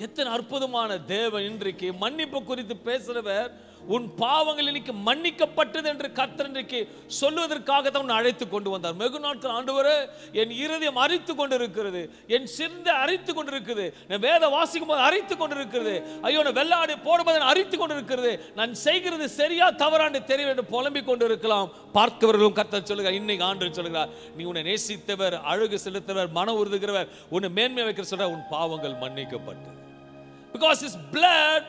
எத்தனை அற்புதமான தேவன்! இன்றைக்கு மன்னிப்பு குறித்து பேசுறவர், உன் பாவங்கள் இன்னைக்கு மன்னிக்கப்பட்டது என்று கர்த்தர் இன்றைக்கு சொல்லுவதற்காக தான் அழைத்து கொண்டு வந்தார். வெகு நாட்கள் ஆண்டவரே, என் இருதயம் அரித்து கொண்டிருக்கிறது, என் சிந்தை அரித்து கொண்டிருக்கிறது, நான் வேத வாசிக்கும் போது அரித்து கொண்டிருக்கிறது, ஐயோ நான் வெள்ளாடு போடும்போது அரித்து கொண்டிருக்கிறது, நான் செய்கிறது சரியா தவறான்னு தெரிய வேண்டும் புலம்பிக் கொண்டு இருக்கலாம். பார்க்கிறவர்களும் கர்த்தர் சொல்லுகிறார், இன்னைக்கு ஆண்டு சொல்லுகிறார், நீ உன்னை நேசித்தவர், அழகு செலுத்தவர், மன உறுதுகிறவர், உன்னை மேன்மை வைக்கிற சொல்ற, உன் பாவங்கள் மன்னிக்கப்பட்டது. Because his blood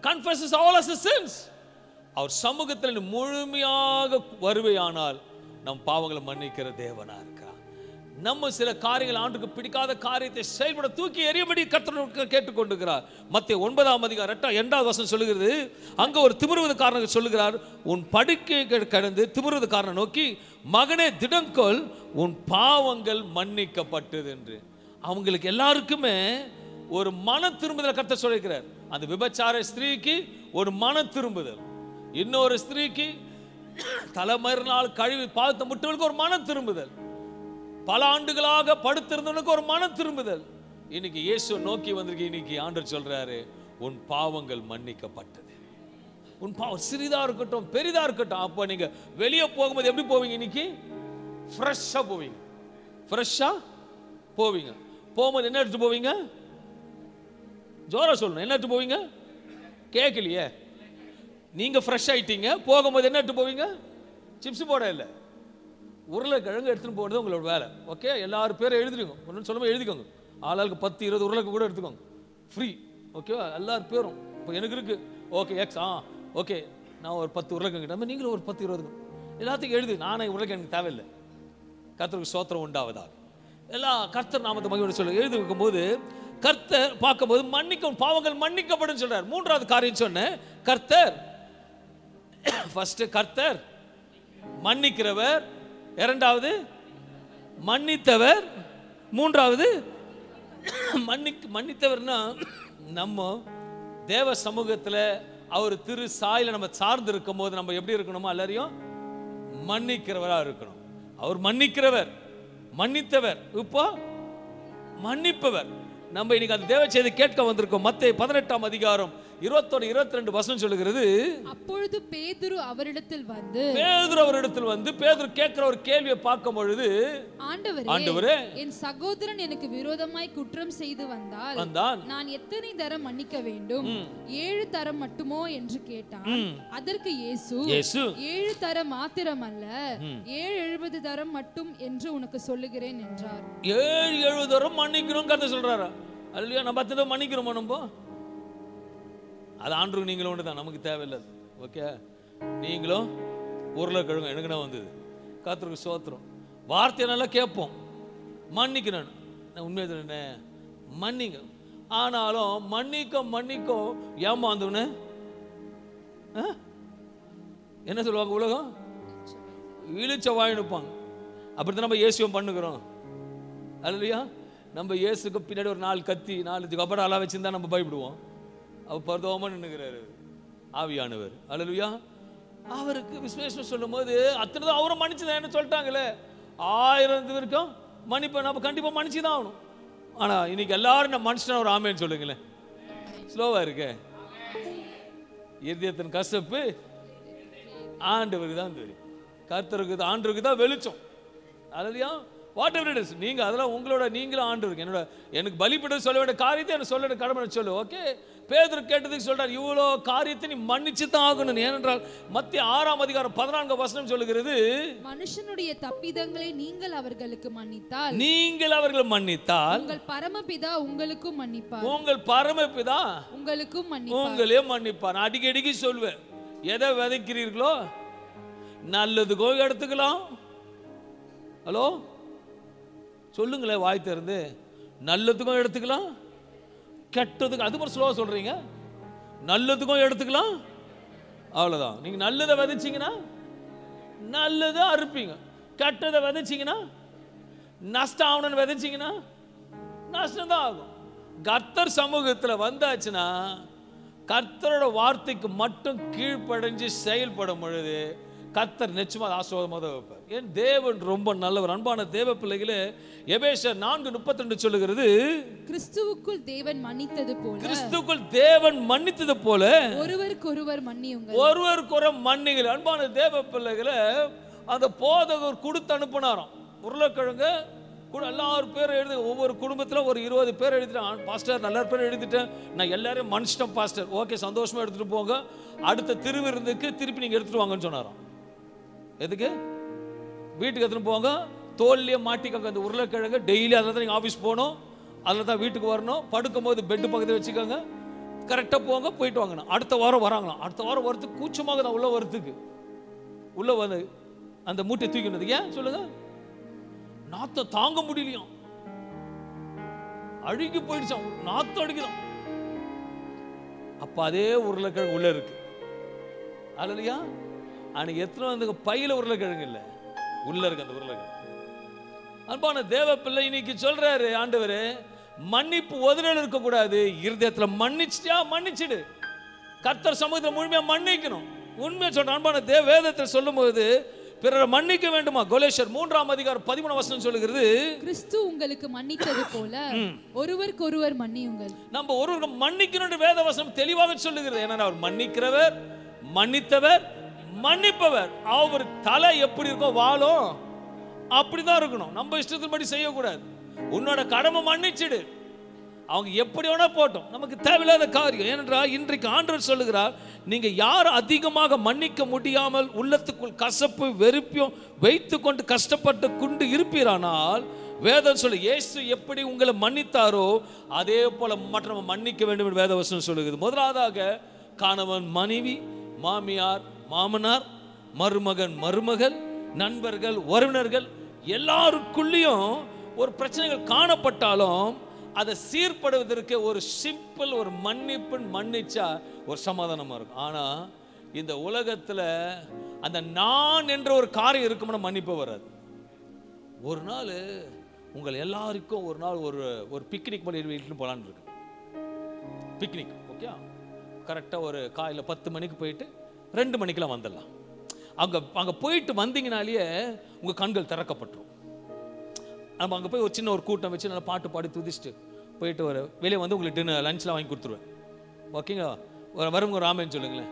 confesses all of his sins. அவர் சமூகத்தில் முழுமையாக வருவையானால் நம் பாவங்களை மன்னிக்கிற தேவனா இருக்கிறார். நம்ம சில காரியங்கள் ஆண்டுக்கு பிடிக்காத காரியத்தை செயல்பட தூக்கி எறியபடி கர்த்தர் கேட்டுக்கொண்டிருக்கிறார். மத்தேயு 9:2 சொல்லுகிறது, அங்க ஒரு திமிருவதுக்காரனுக்கு சொல்லுகிறார், உன் படுக்கை கடந்து திமிருவதுக்காரனை நோக்கி, மகனே திடங்கொள், உன் பாவங்கள் மன்னிக்கப்பட்டது என்று. அவங்களுக்கு எல்லாருக்குமே ஒரு மன திரும்புதல் கர்த்தர் சொல்லியிருக்கிறார். அந்த விபச்சார ஸ்திரீக்கு ஒரு மன திரும்புதல், இன்னொரு ஸ்திரீக்கு தலைமறுநாள் கழுவி பாதத்தை முட்டவளுக்கு ஒரு மன திரும்புதல், பல ஆண்டுகளாக படுத்திருந்தவனுக்கு ஒரு மன திரும்புதல். இன்னைக்கு இயேசு நோக்கி வந்திருக்கு. இன்னைக்கு ஆண்டவர் சொல்றாரு, உன் பாவங்கள் மன்னிக்கப்பட்டது. உன் பாவம் சிறிதா இருக்கட்டும் பெரிதா இருக்கட்டும். அப்போ நீங்க வெளியே போகும்போது எப்படி போவீங்க? இன்னைக்கு ஃப்ரெஷ்ஷா போவீங்க. ஃப்ரெஷ்ஷா போவீங்க. போகும்போது என்ன எடுத்து போவீங்க? ஜோரா சொல்லணும். என்ன எடுத்து போவீங்க? கேட்கலையே. நீங்க ஃப்ரெஷ் ஆயிட்டீங்க. போகும்போது என்ன எடுத்து போவீங்க? சிப்ஸ் போட இல்லை, உருளைக்கிழங்கு எடுத்துன்னு போகிறது உங்களோட வேலை. ஓகே, எல்லாரும் பேரை எழுதிடுங்க. ஒன்றும் சொல்லாமல் எழுதிக்கோங்க. ஆளாளுக்கு 10-20 உருளைக்கு கூட எடுத்துக்கோங்க, ஃப்ரீ. ஓகேவா? எல்லாரும் பேரும் இப்போ எனக்கு இருக்கு. ஓகே எக்ஸ், ஓகே, நான் ஒரு 10 உருளைக்கிழங்கு, நீங்களும் ஒரு 10-20 எல்லாத்துக்கும் எழுது. நானே உருளைக்கிழங்கு தேவையில்லை. கர்த்தருக்கு ஸ்தோத்திரம் உண்டாவதாக. எல்லா கர்த்தர் நாமத்தை மகிமையோடு சொல்ல எழுதி வைக்கும்போது கர்த்தர் பார்க்கும்போது மன்னிக்கும், பாவங்கள் மன்னிக்கப்படும் சொல்றார். மூன்றாவது காரியம் சொன்னேன், கர்த்தர் ஃபர்ஸ்ட் கர்த்தர் மன்னிக்கிறவர், இரண்டாவது மன்னித்தவர், மூன்றாவது மன்னித்தவர்னா நம்ம தேவ சமூகத்தில் அவர் திரு சாயில நம்ம சார்ந்து இருக்கும் போது நம்ம எப்படி இருக்கணுமோ எல்லாரையும் மன்னிக்கிறவராக இருக்கணும். அவர் மன்னிக்கிறவர், மன்னித்தவர், இப்போ மன்னிப்பவர். நம்ம இன்னைக்கு அந்த தேவ செய்தி கேட்க வந்திருக்கோம். மத்தேயு 18:21-22 சொல்லுகிறது, அப்பொழுது பேதுரு அவரிடத்தில் வந்து பேதுரு கேட்கிற ஒரு கேள்வியை பார்க்கும் பொழுது, ஆண்டவரே, என் சகோதரன் எனக்கு விரோதமாய் குற்றம் செய்து வந்தால் நான் எத்தனை தரம் மன்னிக்க வேண்டும்? 7 தரம் மட்டுமோ என்று கேட்டான். அதற்கு இயேசு 7 தரம் மாத்திரமல்ல, 7-70 தரம் மட்டும் என்று உனக்கு சொல்லுகிறேன் என்றார். 7-70 தரம் மன்னிக்கணும் கர்த்தர் சொல்றாரா? அல்லையா? நம்ம 10 தரம் மன்னிக்கிறோமா? நம்ம அது ஆண்டவருக்கு நீங்களும் ஒன்று தான், நமக்கு தேவையில்லை. ஓகே, நீங்களும் உருளைக்கிழங்கு எனக்குன்னா வந்தது. கர்த்தருக்கு ஸ்தோத்திரம். வார்த்தையை நல்லா கேட்போம், மன்னிக்கணும். நான் உண்மையை சொன்னேன், மன்னிங்க. ஆனாலும் மன்னிக்க ஏமாந்தவனு என்ன சொல்லுவாங்க? உலகம் இழிச்ச வாயினுப்பாங்க. அப்படித்தான் நம்ம இயேசுவும் பண்ணுகிறோம். அல்லையா? நம்ம இயேசுக்கு பின்னாடி ஒரு 4 கத்தி 4 கபட அலா வச்சிருந்தா நம்ம பயப்படுவோம். அவர் பரதோமா நின்னுகிறாரு ஆவியானவர். அல்லேலூயா. அவருக்கு விசுவாசம் சொல்லும் போது அத்தனை தான் அவரும் மன்னிச்சுதான் என்ன சொல்லிட்டாங்களே, 1000 பேருக்கும் மன்னிப்ப நம்ம கண்டிப்பா மன்னிச்சுதான் ஆகணும். ஆனா இன்னைக்கு எல்லாரும் நம்ம மனுஷனா ஒரு ஆமேன்னு சொல்லுங்களேன். ஸ்லோவா இருக்கு. இதயத்தின் கசப்பு ஆண்டவருக்கு தான் தெரியும். கர்த்தருக்கு ஆண்டவருக்கு தான் வெளிச்சம். அல்லேலூயா. வாட் எவர் இட் இஸ், நீங்க அதெல்லாம் உங்களோட, நீங்களும் ஆண்டவருக்கு எனக்கு பலிபட சொல்ல வேண்டிய காரியத்தை எனக்கு சொல்ல கடமை சொல்லு. ஓகே, பேதுரு கேட்டதுக்கு சொல்றார், இவ்வளோ காரியத்தை நீ மன்னிச்சு தான் ஆகணும். ஏனென்றால் மத்திய 6:14 சொல்லுகிறது, மனுஷனுடைய தப்பிதங்களை நீங்கள் அவர்களுக்கு மன்னித்தால் உங்கள் பரமபிதா உங்களுக்கும் மன்னிப்பார். உங்கள் பரமபிதா உங்களுக்கும் மன்னிப்பார். உங்களே மன்னிப்பார். நான் அடிக்கடி சொல்வேன், எதை விதைக்கிறீர்களோ நல்லதுக்கோ எடுத்துக்கலாம். ஹலோ சொல்லுங்களேன், வாய் திறந்து. நல்லதுக்கும் எடுத்துக்கலாம், கெட்டதுக்கும். அது மாதிரி ஸ்லோவா சொல்றீங்க. நல்லதுக்கும் எடுத்துக்கலாம், அவ்வளவுதான். நீங்க நல்லதை விதைச்சீங்கன்னா நல்லதை அறுப்பீங்க, கெட்டதை விதைச்சீங்கன்னா நஷ்டம் ஆகணும்னு விதைச்சீங்கன்னா நஷ்டம் தான் ஆகும். கர்த்தர் சமூகத்தில் வந்தாச்சுன்னா கர்த்தரோட வார்த்தைக்கு மட்டும் கீழ்ப்படைஞ்சு செயல்படும் பொழுது கர்த்தர் நிச்சயமாக ஆசீர்வாதமாக வைப்பார். ஏன் தேவன் ரொம்ப நல்லவர். அன்பான தேவ பிள்ளைகளே, எபேசியர் 4:32 சொல்லுகிறது, கிறிஸ்துவுக்குள் தேவன் மன்னித்தது போல ஒருவருக்கொருவர் மன்னியுங்கள். அன்பான தேவ பிள்ளைகளே, அந்த போதகர் கொடுத்து அனுப்பினாராம் உருளைக்கிழங்கு கூட. எல்லாரும் பேர் எழுதி, ஒவ்வொரு குடும்பத்தில் ஒரு 20 பேர் எழுதிட்டேன். பாஸ்டர் நல்ல பேர் எழுதிட்டேன், நான் எல்லாரையும் மன்னிச்சிட்டேன் பாஸ்டர். ஓகே, சந்தோஷமா எடுத்துட்டு போங்க, அடுத்த திருவிருந்துக்கு திருப்பி நீங்க எடுத்துட்டு வாங்கன்னு சொன்னாராம். எதுக்கு? வீட்டுக்கு எடுத்துட்டு போங்க, தோல்லையே மாட்டிக்கோங்க அந்த உருளைக்கிழங்கு. டெய்லி அதில் தான் நீங்கள் ஆஃபீஸ் போகணும், அதில் தான் வீட்டுக்கு வரணும். படுக்கும் போது பெட்டு பக்கத்தில் வச்சுக்கோங்க, கரெக்டாக போங்க, போயிட்டு வாங்கணும். அடுத்த வாரம் வராங்களாம். அடுத்த வாரம் வரத்துக்கு கூச்சமாக தான் உள்ள வந்து அந்த மூட்டை தூக்கினது. ஏன் சொல்லுங்க? நாத்தம் தாங்க முடியலையாம், அழுகி போயிடுச்சான், நாத்தம் அடிக்குதான். அப்ப அதே உருளைக்கிழங்கு உள்ள இருக்கு. அல்லையா? அன்னைக்கு எத்தனை வந்து பையில உருளைக்கிழங்கு இல்லை, உள்ள இருக்கு அந்த உருளைக்கிழங்கு. அன்பான தேவ பிள்ளை, இன்னைக்கு சொல்றாரு ஆண்டவரே, மன்னிப்பு உதறல் இருக்க கூடாது, இருதயத்துல மன்னிச்சிட்டியா மன்னிச்சிடு. கர்த்தர் சமூகத்தில் முழுமையா மன்னிக்கணும். உண்மையா சொல்ற அன்பான தேவ வேதத்தில் சொல்லும் போது பிறரை மன்னிக்க வேண்டுமா? கொலேசியர் 3:13 சொல்லுகிறது, கிறிஸ்து உங்களுக்கு மன்னித்தது போல ஒருவருக்கு ஒருவர் மன்னியுங்கள். நம்ம ஒருவருக்கு மன்னிக்கணும் வேத வசனம் தெளிவாக சொல்லுகிறது. ஏன்னா அவர் மன்னிக்கிறவர், மன்னித்தவர், மன்னிப்பவர். அவர் தலை எப்படி இருக்கோ வாழும் அப்படிதான் இருக்கணும். நம்ம இஷ்டத்தின்படி செய்யக்கூடாது. உன்னோட கடமை மன்னிச்சிடு. அவங்க எப்படி வேணா போட்டோம், நமக்கு தேவையில்லாத காரியம். ஏனென்றால் இன்றைக்கு ஆண்டவர் சொல்லுகிறார், நீங்க யார் அதிகமாக மன்னிக்க முடியாமல் உள்ளத்துக்குள் கசப்பு வெறுப்பியும் வைத்து கொண்டு கஷ்டப்பட்டு கொண்டு இருப்பீரானால், வேதம் சொல்லு, இயேசு எப்படி உங்களை மன்னித்தாரோ அதே போல மற்றவங்க மன்னிக்க வேண்டும் என்று வேதவசனம் சொல்லுகிறது. முதலாவதாக கணவன் மனைவி, மாமியார் மாமனார், மருமகன் மருமகள், நண்பர்கள் உறவினர்கள் எல்லாருக்குள்ளேயும் ஒரு பிரச்சனைகள் காணப்பட்டாலும் அதை சீர்படுவதற்கு ஒரு சிம்பிள் ஒரு மன்னிப்பு மன்னிச்சா ஒரு சமாதானமா இருக்கும். ஆனா இந்த உலகத்துல அந்த நான் என்ற ஒரு காரியம் இருக்கும்னா மன்னிப்பு வராது. ஒரு நாள் உங்கள் எல்லாருக்கும் ஒரு நாள் ஒரு பிக்னிக் பண்ணி வீட்டுன்னு போலான்னு இருக்கு. பிக்னிக் ஓகே, கரெக்டாக ஒரு காலையில் 10 மணிக்கு போயிட்டு 2 மணிக்கெல்லாம் வந்துடலாம். அங்கே போயிட்டு வந்தீங்கனாலேயே உங்கள் கண்கள் திறக்கப்பட்டுரும். நம்ம அங்கே போய் ஒரு சின்ன ஒரு கூட்டம் வச்சு நல்லா பாட்டு பாடி துதிச்சுட்டு போயிட்டு வெளியே வந்து உங்களுக்கு டின்னர் லஞ்செலாம் வாங்கி கொடுத்துருவேன். ஓகேங்களா? வரவங்க ஒரு ஆமேன்னு சொல்லுங்களேன்.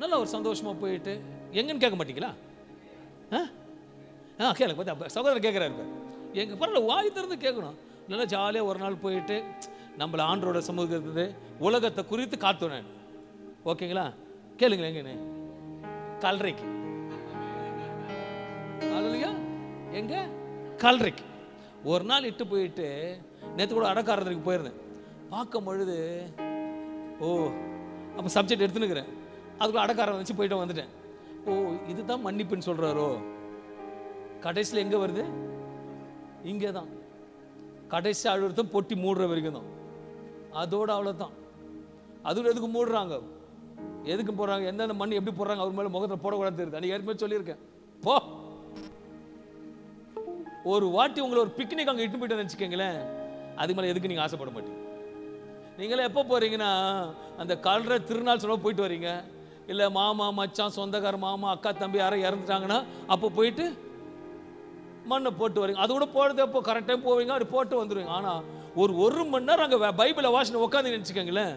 நல்லா ஒரு சந்தோஷமாக போயிட்டு எங்கன்னு கேட்க மாட்டீங்களா? கேளுங்க. பார்த்து சகோதரர் கேட்குறாரு, எங்கள் பரவாயில்ல வாய் திறந்து கேட்கணும். நல்லா ஜாலியாக ஒரு நாள் போயிட்டு நம்மளை ஆண்டோட சமூகத்து உலகத்தை குறித்து காத்துனேன். ஓகேங்களா? கேளுங்களேன். எங்கன்னு கல்றைக்கு. அல்லையா? எங்க கல்றைக்கு ஒரு நாள் இட்டு போயிட்டு நேற்று கூட அடக்காரத்துக்கு போயிருந்தேன். பார்க்கும் பொழுது அப்போ சப்ஜெக்ட் எடுத்துனுக்கிறேன், அதுக்குள்ள அடக்காரம் வச்சு போயிட்டு வந்துட்டேன். இதுதான் மன்னிப்புன்னு சொல்றாரோ. கடைசியில் எங்க வருது? இங்கே தான். கடைசி அழுத்தம் பொட்டி மூடுற வரைக்கும் தான். அதோட அவ்வளோதான். அதோட எதுக்கு மூடுறாங்க, எதுக்கு போடுறாங்க, எந்தெந்த மண் எப்படி போடுறாங்க, அவர் மேலே முகத்தில் போடக்கூடாது தெரியுது. அன்றைக்கி ஏற்கனவே சொல்லியிருக்கேன். போ, ஒரு வாட்டி உங்களை ஒரு பிக்னிக் அங்கே இட்டு போயிட்டு வச்சுக்கோங்களேன், அதுக்கு மேலே எதுக்கு நீங்கள் ஆசைப்பட மாட்டீங்க. நீங்களே எப்போ போகிறீங்கன்னா அந்த கல்ற திருநாள் சொல்ல போயிட்டு வரீங்க, இல்லை மாமா மச்சான் சொந்தக்கார மாமா அக்கா தம்பி யாரும் இறந்துட்டாங்கன்னா அப்போ போயிட்டு மண்ணை போட்டு வரீங்க. அது கூட போகிறது எப்போ கரெக்ட் டைம் போவீங்க, அப்படி போட்டு வந்துடுவீங்க. ஆனால் ஒரு மணி நேரம் அங்கே பைபிளை வாசிட்டு உட்காந்து நினச்சிக்கோங்களேன்,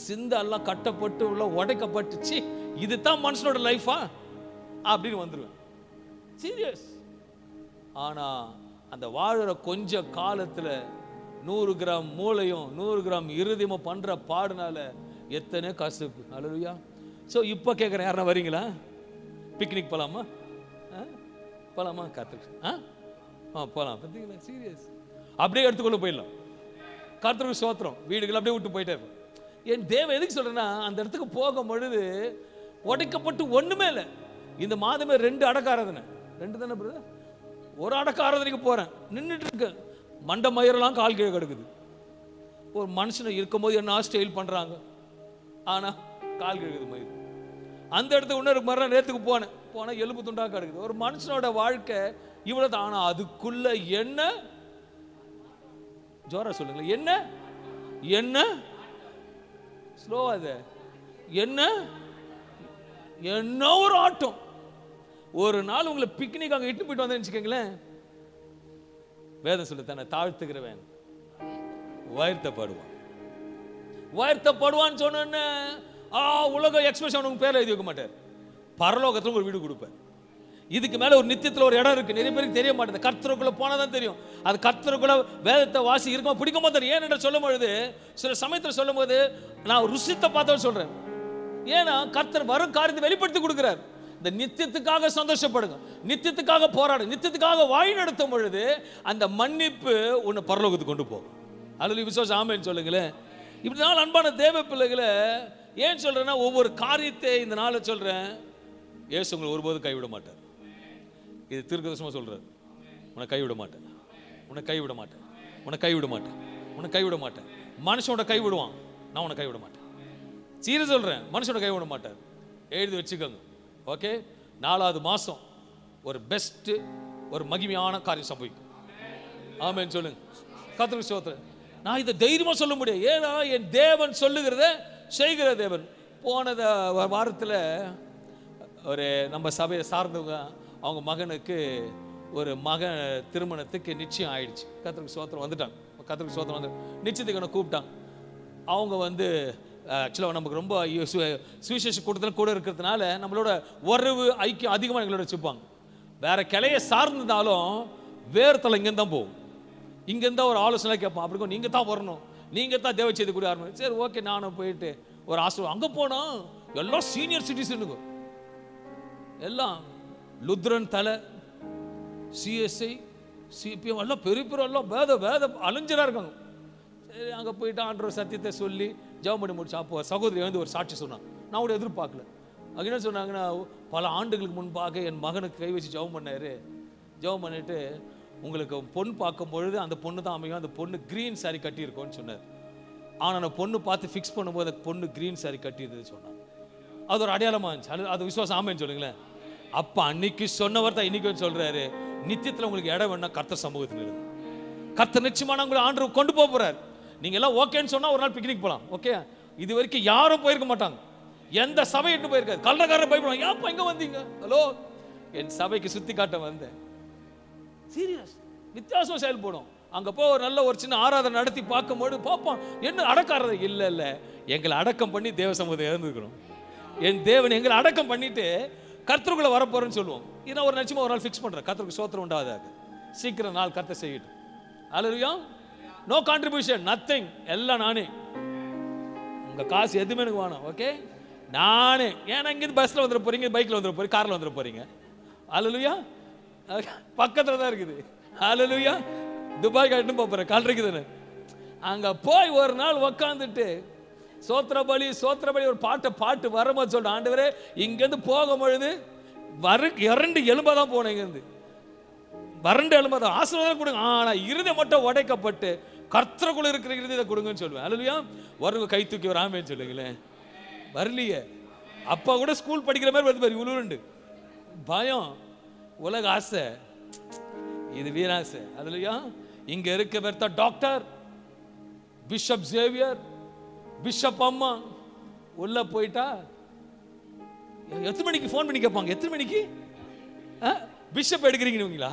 சிந்தெல்லாம் கட்டப்பட்டு உள்ள உடைக்கப்பட்டுச்சு. இதுதான் மனுஷனோட லைஃபா அப்படின்னு வந்துடுவேன். சீரியஸ். ஆனால் அந்த வாழற கொஞ்ச காலத்தில் 100 கிராம் மூளையும் 100 கிராம் இருதயமும் பண்ணுற பாடுனால எத்தனை கசப்பு. அல்லேலூயா. ஸோ இப்போ கேட்குறேன், யாருன்னா வரீங்களா? பிக்னிக் போகலாமா? போகலாமா? கற்றுக்கு போகலாம். பார்த்தீங்களா? சீரியஸ். அப்படியே எடுத்துக்கொள்ள போயிடலாம். கர்த்தருக்கு ஸ்தோத்திரம். வீடுகள் அப்படியே விட்டு போயிட்டே இருக்கும். என் தேவன் எதுக்கு சொல்கிறேன்னா, அந்த இடத்துக்கு போகும் பொழுது உடைக்கப்பட்டு ஒன்றுமே இல்லை. இந்த மாதமே 2 அடக்காரதனை, 2 தானே பிரதர்? ஒரு அடக்காரதனைக்கு போகிறேன், நின்றுட்டு இருக்கு, மண்டை மயிரெல்லாம் கால் கீழே கிடக்குது. ஒரு மனுஷனை இருக்கும்போது என்ன ஸ்டைல் பண்ணுறாங்க, ஆனால் கால் கிழக்குது மயிர். அந்த இடத்துக்கு இன்னொரு மரம் நேரத்துக்கு போனேன் எலும்பு துண்டாக கிடக்குது. ஒரு மனுஷனோட வாழ்க்கை இவ்வளோ தான். ஆனால் அதுக்குள்ள என்ன ஜோரா சொல்லுங்களேன், என்ன என்ன ஸ்லோ, அது என்ன என்ன ஒரு ஆட்டம். ஒரு நாள் உங்களை பிக்னிக் அங்கே இட்டு போயிட்டு வந்தேன்னு வச்சுக்கோங்களேன், வேதம் சொல்லு, தானே தாழ்த்துக்கிறவன் உயர்த்தப்படுவான். உயர்த்தப்படுவான்னு சொன்ன உலக எக்ஸ்பிரஷன் உங்க பேரை எழுதி வைக்க மாட்டார். பரலோகத்தில் ஒரு வீடு கொடுப்பார். இதுக்கு மேல ஒரு நித்தியத்தில் ஒரு இடம் இருக்கு. நிறைய பேருக்கு தெரிய மாட்டேது. கர்த்தருக்குள்ள போனாதான் தெரியும். அது கர்த்தருக்குள்ள வேதத்தை வாசி இருக்குமா பிடிக்குமா தெரியும். ஏன் என்று சொல்லும் பொழுது, சில சமயத்தில் சொல்லும் போது நான் ருசித்தை பார்த்தவன் சொல்றேன். ஏன்னா கர்த்தர் வரும் காரியத்தை வெளிப்படுத்தி கொடுக்கிறார். இந்த நித்தியத்துக்காக சந்தோஷப்படுங்க, நித்தியத்துக்காக போராடு, நித்தியத்துக்காக வாய் நடத்தும் பொழுது அந்த மன்னிப்பு உன்னை பரலோகத்துக்கு கொண்டு போகும். அல்லது விசுவாசம் ஆமேன்னு சொல்லுங்களேன். இப்படி நாள் அன்பான தேவ பிள்ளைகளை ஏன் சொல்றேன்னா, ஒவ்வொரு காரியத்தை இந்த நாளை சொல்றேன், இயேசு உங்களை ஒருபோதும் கைவிட மாட்டார். இது தீர்க்கதரிசனமா சொல்றாரு, உன்னை கைவிட மாட்டார். உன்னை கைவிட மாட்டேன், உன்னை கைவிட மாட்டேன், உன்னை கைவிட மாட்டேன். மனுஷனோட கைவிடுவான், நான் உன்னை கைவிட மாட்டேன். சீரியஸ் சொல்றேன், மனுஷனோட கைவிட மாட்டார். எழுதி வச்சுக்கோங்க. ஓகே, 4வது மாசம் ஒரு பெஸ்ட், ஒரு மகிமையான காரியம் சம்பவிக்கும். ஆமென் சொல்லுங்க. கர்த்தருக்கு ஸ்தோத்திரம். நான் இதை தைரியமா சொல்ல முடியும், ஏன்னா என் தேவன் சொல்லுகிறத செய்கிற தேவன். போன வாரத்தில் ஒரு நம்ம சபையை சார்ந்தவங்க, அவங்க மகனுக்கு ஒரு மகன் திருமணத்துக்கு நிச்சயம் ஆயிடுச்சு. கர்த்தருக்கு ஸ்தோத்திரம் வந்துட்டாங்க. கர்த்தருக்கு ஸ்தோத்திரம் வந்து நிச்சயத்துக்கு கூப்பிட்டாங்க. அவங்க வந்து ஆக்சுவலாக நமக்கு ரொம்ப சுவிசேஷ கூட்டத்தில் கூட இருக்கிறதுனால நம்மளோட உறவு ஐக்கியம் அதிகமாக எங்களோட வச்சுப்பாங்க. வேற கிளையை சார்ந்திருந்தாலும் வேறு தலை இங்கேருந்து தான் போகும். இங்கேருந்தா ஒரு ஆலோசனை கேட்பான். அப்படி நீங்கள் தான் வரணும், நீங்கள் தான் தேவை செய்து கூட ஆரம்பிச்சு. சரி ஓகே, நானும் போயிட்டு ஒரு ஆசிரியர் அங்கே போனோம். எல்லாம் சீனியர் சிட்டிசனுங்க, எல்லாம் லுத்ரன் தலை, சிஎஸ்ஐ, சிபிஎம், எல்லாம் பெரிய பெரிய எல்லாம் வேத அலைஞ்சராக இருக்காங்க. சரி அங்கே போயிட்டு ஆண்டவர் சத்தியத்தை சொல்லி ஜெபம் பண்ணி முடிச்சு. அப்போ சகோதரி வந்து ஒரு சாட்சி சொன்னாங்க. நான் கூட எதிர்பார்க்கல. அது என்ன சொன்னாங்கன்னா, பல ஆண்டுகளுக்கு முன்பாக என் மகனுக்கு கை வச்சு ஜெபம் பண்ணார். ஜெபம் பண்ணிட்டு, உங்களுக்கு பொண்ணு பார்க்கும் பொழுது அந்த பொண்ணு தான் அமையும், அந்த பொண்ணு க்ரீன் சாரி கட்டியிருக்கோன்னு சொன்னார். ஆனால் நான் பொண்ணு பார்த்து ஃபிக்ஸ் பண்ணும்போது அந்த பொண்ணு க்ரீன் சாரி கட்டியிருந்தது சொன்னாங்க. அது ஒரு அடையாளமாக இருந்துச்சு. அது விசுவாசம் ஆமேன்னு சொல்லுங்களேன். அப்போ அன்னைக்கு சொன்னவர் தான் இன்னைக்கு சொல்றாரு, நித்தியத்தில் உங்களுக்கு இடம் வேணா கர்த்தர் சமூகத்தில் இருக்கு. கர்த்தர் நிச்சயமான உங்களை ஆண்டவர் கொண்டு போக போறாரு. நீங்க எல்லாம் ஓகேன்னு சொன்னா ஒரு நாள் பிக்னிக் போகலாம். ஓகே, இது வரைக்கும் யாரும் போயிருக்க மாட்டாங்க, எந்த சபையிட்டு போயிருக்காரு. கள்ளக்காரர் பயப்படுவாங்க, ஏப்பா இங்க வந்தீங்க? ஹலோ, என் சபைக்கு சுத்தி காட்ட வந்தேன். சீரியஸ் வித்தியாசம் செயல்படும். அங்க போய் ஒரு நல்ல ஒரு சின்ன ஆராதனை நடத்தி பார்க்கும்போது பார்ப்போம், என்ன அடக்காரது இல்லை, எங்களை அடக்கம் பண்ணி தேவ சமூகத்தை இழந்துக்கிறோம். என் தேவன் எங்களை அடக்கம் பண்ணிட்டு கர்த்தருக்குள்ள வரப்போறேன்னு சொல்லுவோம். இதை ஒரு நிச்சயமா ஒரு நாள் ஃபிக்ஸ் பண்றேன். கர்த்தருக்கு ஸ்தோத்திரம் உண்டாவதாக. சீக்கிரம் நாள் கர்த்தர் செய்யட்டும். அல்லேலூயா. நோ கான்ட்ரிபியூஷன், நத்திங், எல்லாம் நானே. உங்க காசு எதுவுமே எனக்கு வேணும். ஓகே, நானே. ஏன்னா இங்கிருந்து பஸ்ல வந்துட போறீங்க, பைக்ல வந்துட போறீங்க, கார்ல வந்துட போறீங்க. அல்லேலூயா. பக்கத்துல தான் இருக்குது. அல்லேலூயா. துபாய் கட்டு போறேன், கல்றைக்கு தானே. அங்க போய் ஒரு நாள் உக்காந்துட்டு சோத்திரபலி ஒரு பாட்டு வரும்போது சொல்ற, ஆண்டவரே இங்கிருந்து போகும்பொழுது இரண்டு எலும்பாதான் போனேன். இங்கிருந்து வறண்டு எலும்பாதான் ஆசீர்வாதம் கொடுங்க, ஆனா இருதயம் மட்டும் உடைக்கப்பட்டு கர்த்தருக்குள்ள இருக்கிற இருதயத்தை கொடுங்கன்னு சொல்லுவேன். அல்லேலூயா. வருங்க, கை தூக்கி ஒரு ஆமென் சொல்லுங்களேன். வரலையே. அப்பா கூட ஸ்கூல் படிக்கிற மாதிரி வருது பாரு, இவ்வளவு பயம், உலக ஆசை, இது வீராசை. அல்லேலூயா. இங்க இருக்க பேர் தான் டாக்டர், பிஷப் சேவியர், பிஷப் அம்மா. உள்ள போயிட்டா எத்தனை மணிக்கு போன் பண்ணி கேட்பாங்க, எத்தனை மணிக்கு பிஷப் எடுக்கிறீங்களா?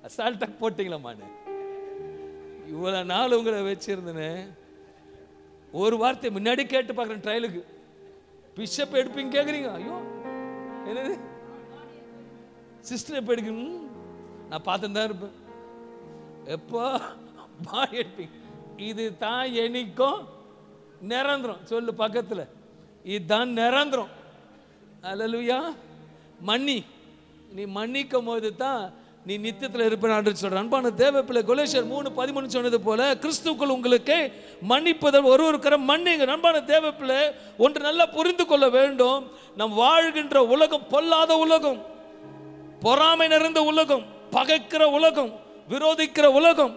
அசால்ட்டா போட்டீங்களாமான்னு. இவ்வளவு நாள் உங்களை வச்சிருந்தேன். ஒரு வார்த்தை முன்னாடி கேட்டு பார்க்குறேன் ட்ரையலுக்கு, பிஷப் எடுப்பீங்க கேட்குறீங்க. ஐயோ என்னது சிஸ்டர் எப்போ எடுக்கணும்? நான் பார்த்துன்னு தான் இருப்பேன். எப்போ பாய் எடுப்பீங்க? இது தான் என்னைக்கும் நிரந்தரம். சொல்லு பக்கத்தில், இதுதான் நிரந்தரம். அல்லேலூயா. மன்னி, நீ மன்னிக்கும் போது தான் நீ நித்தியத்தில் இருப்பேன் சொல்ற. அன்பான தேவப்பிள்ளை, கொலேசியர் 3:13 சொன்னது போல கிறிஸ்துக்குள் உங்களுக்கு மன்னிப்பதில் ஒருவருக்கிற மன்னிங்க. அன்பான தேவப்பிள்ளை, ஒன்று நல்லா புரிந்து கொள்ள வேண்டும். நம் வாழ்கின்ற உலகம் பொல்லாத உலகம், பொறாமை நிறைந்த உலகம், பகைக்கிற உலகம், விரோதிக்கிற உலகம்,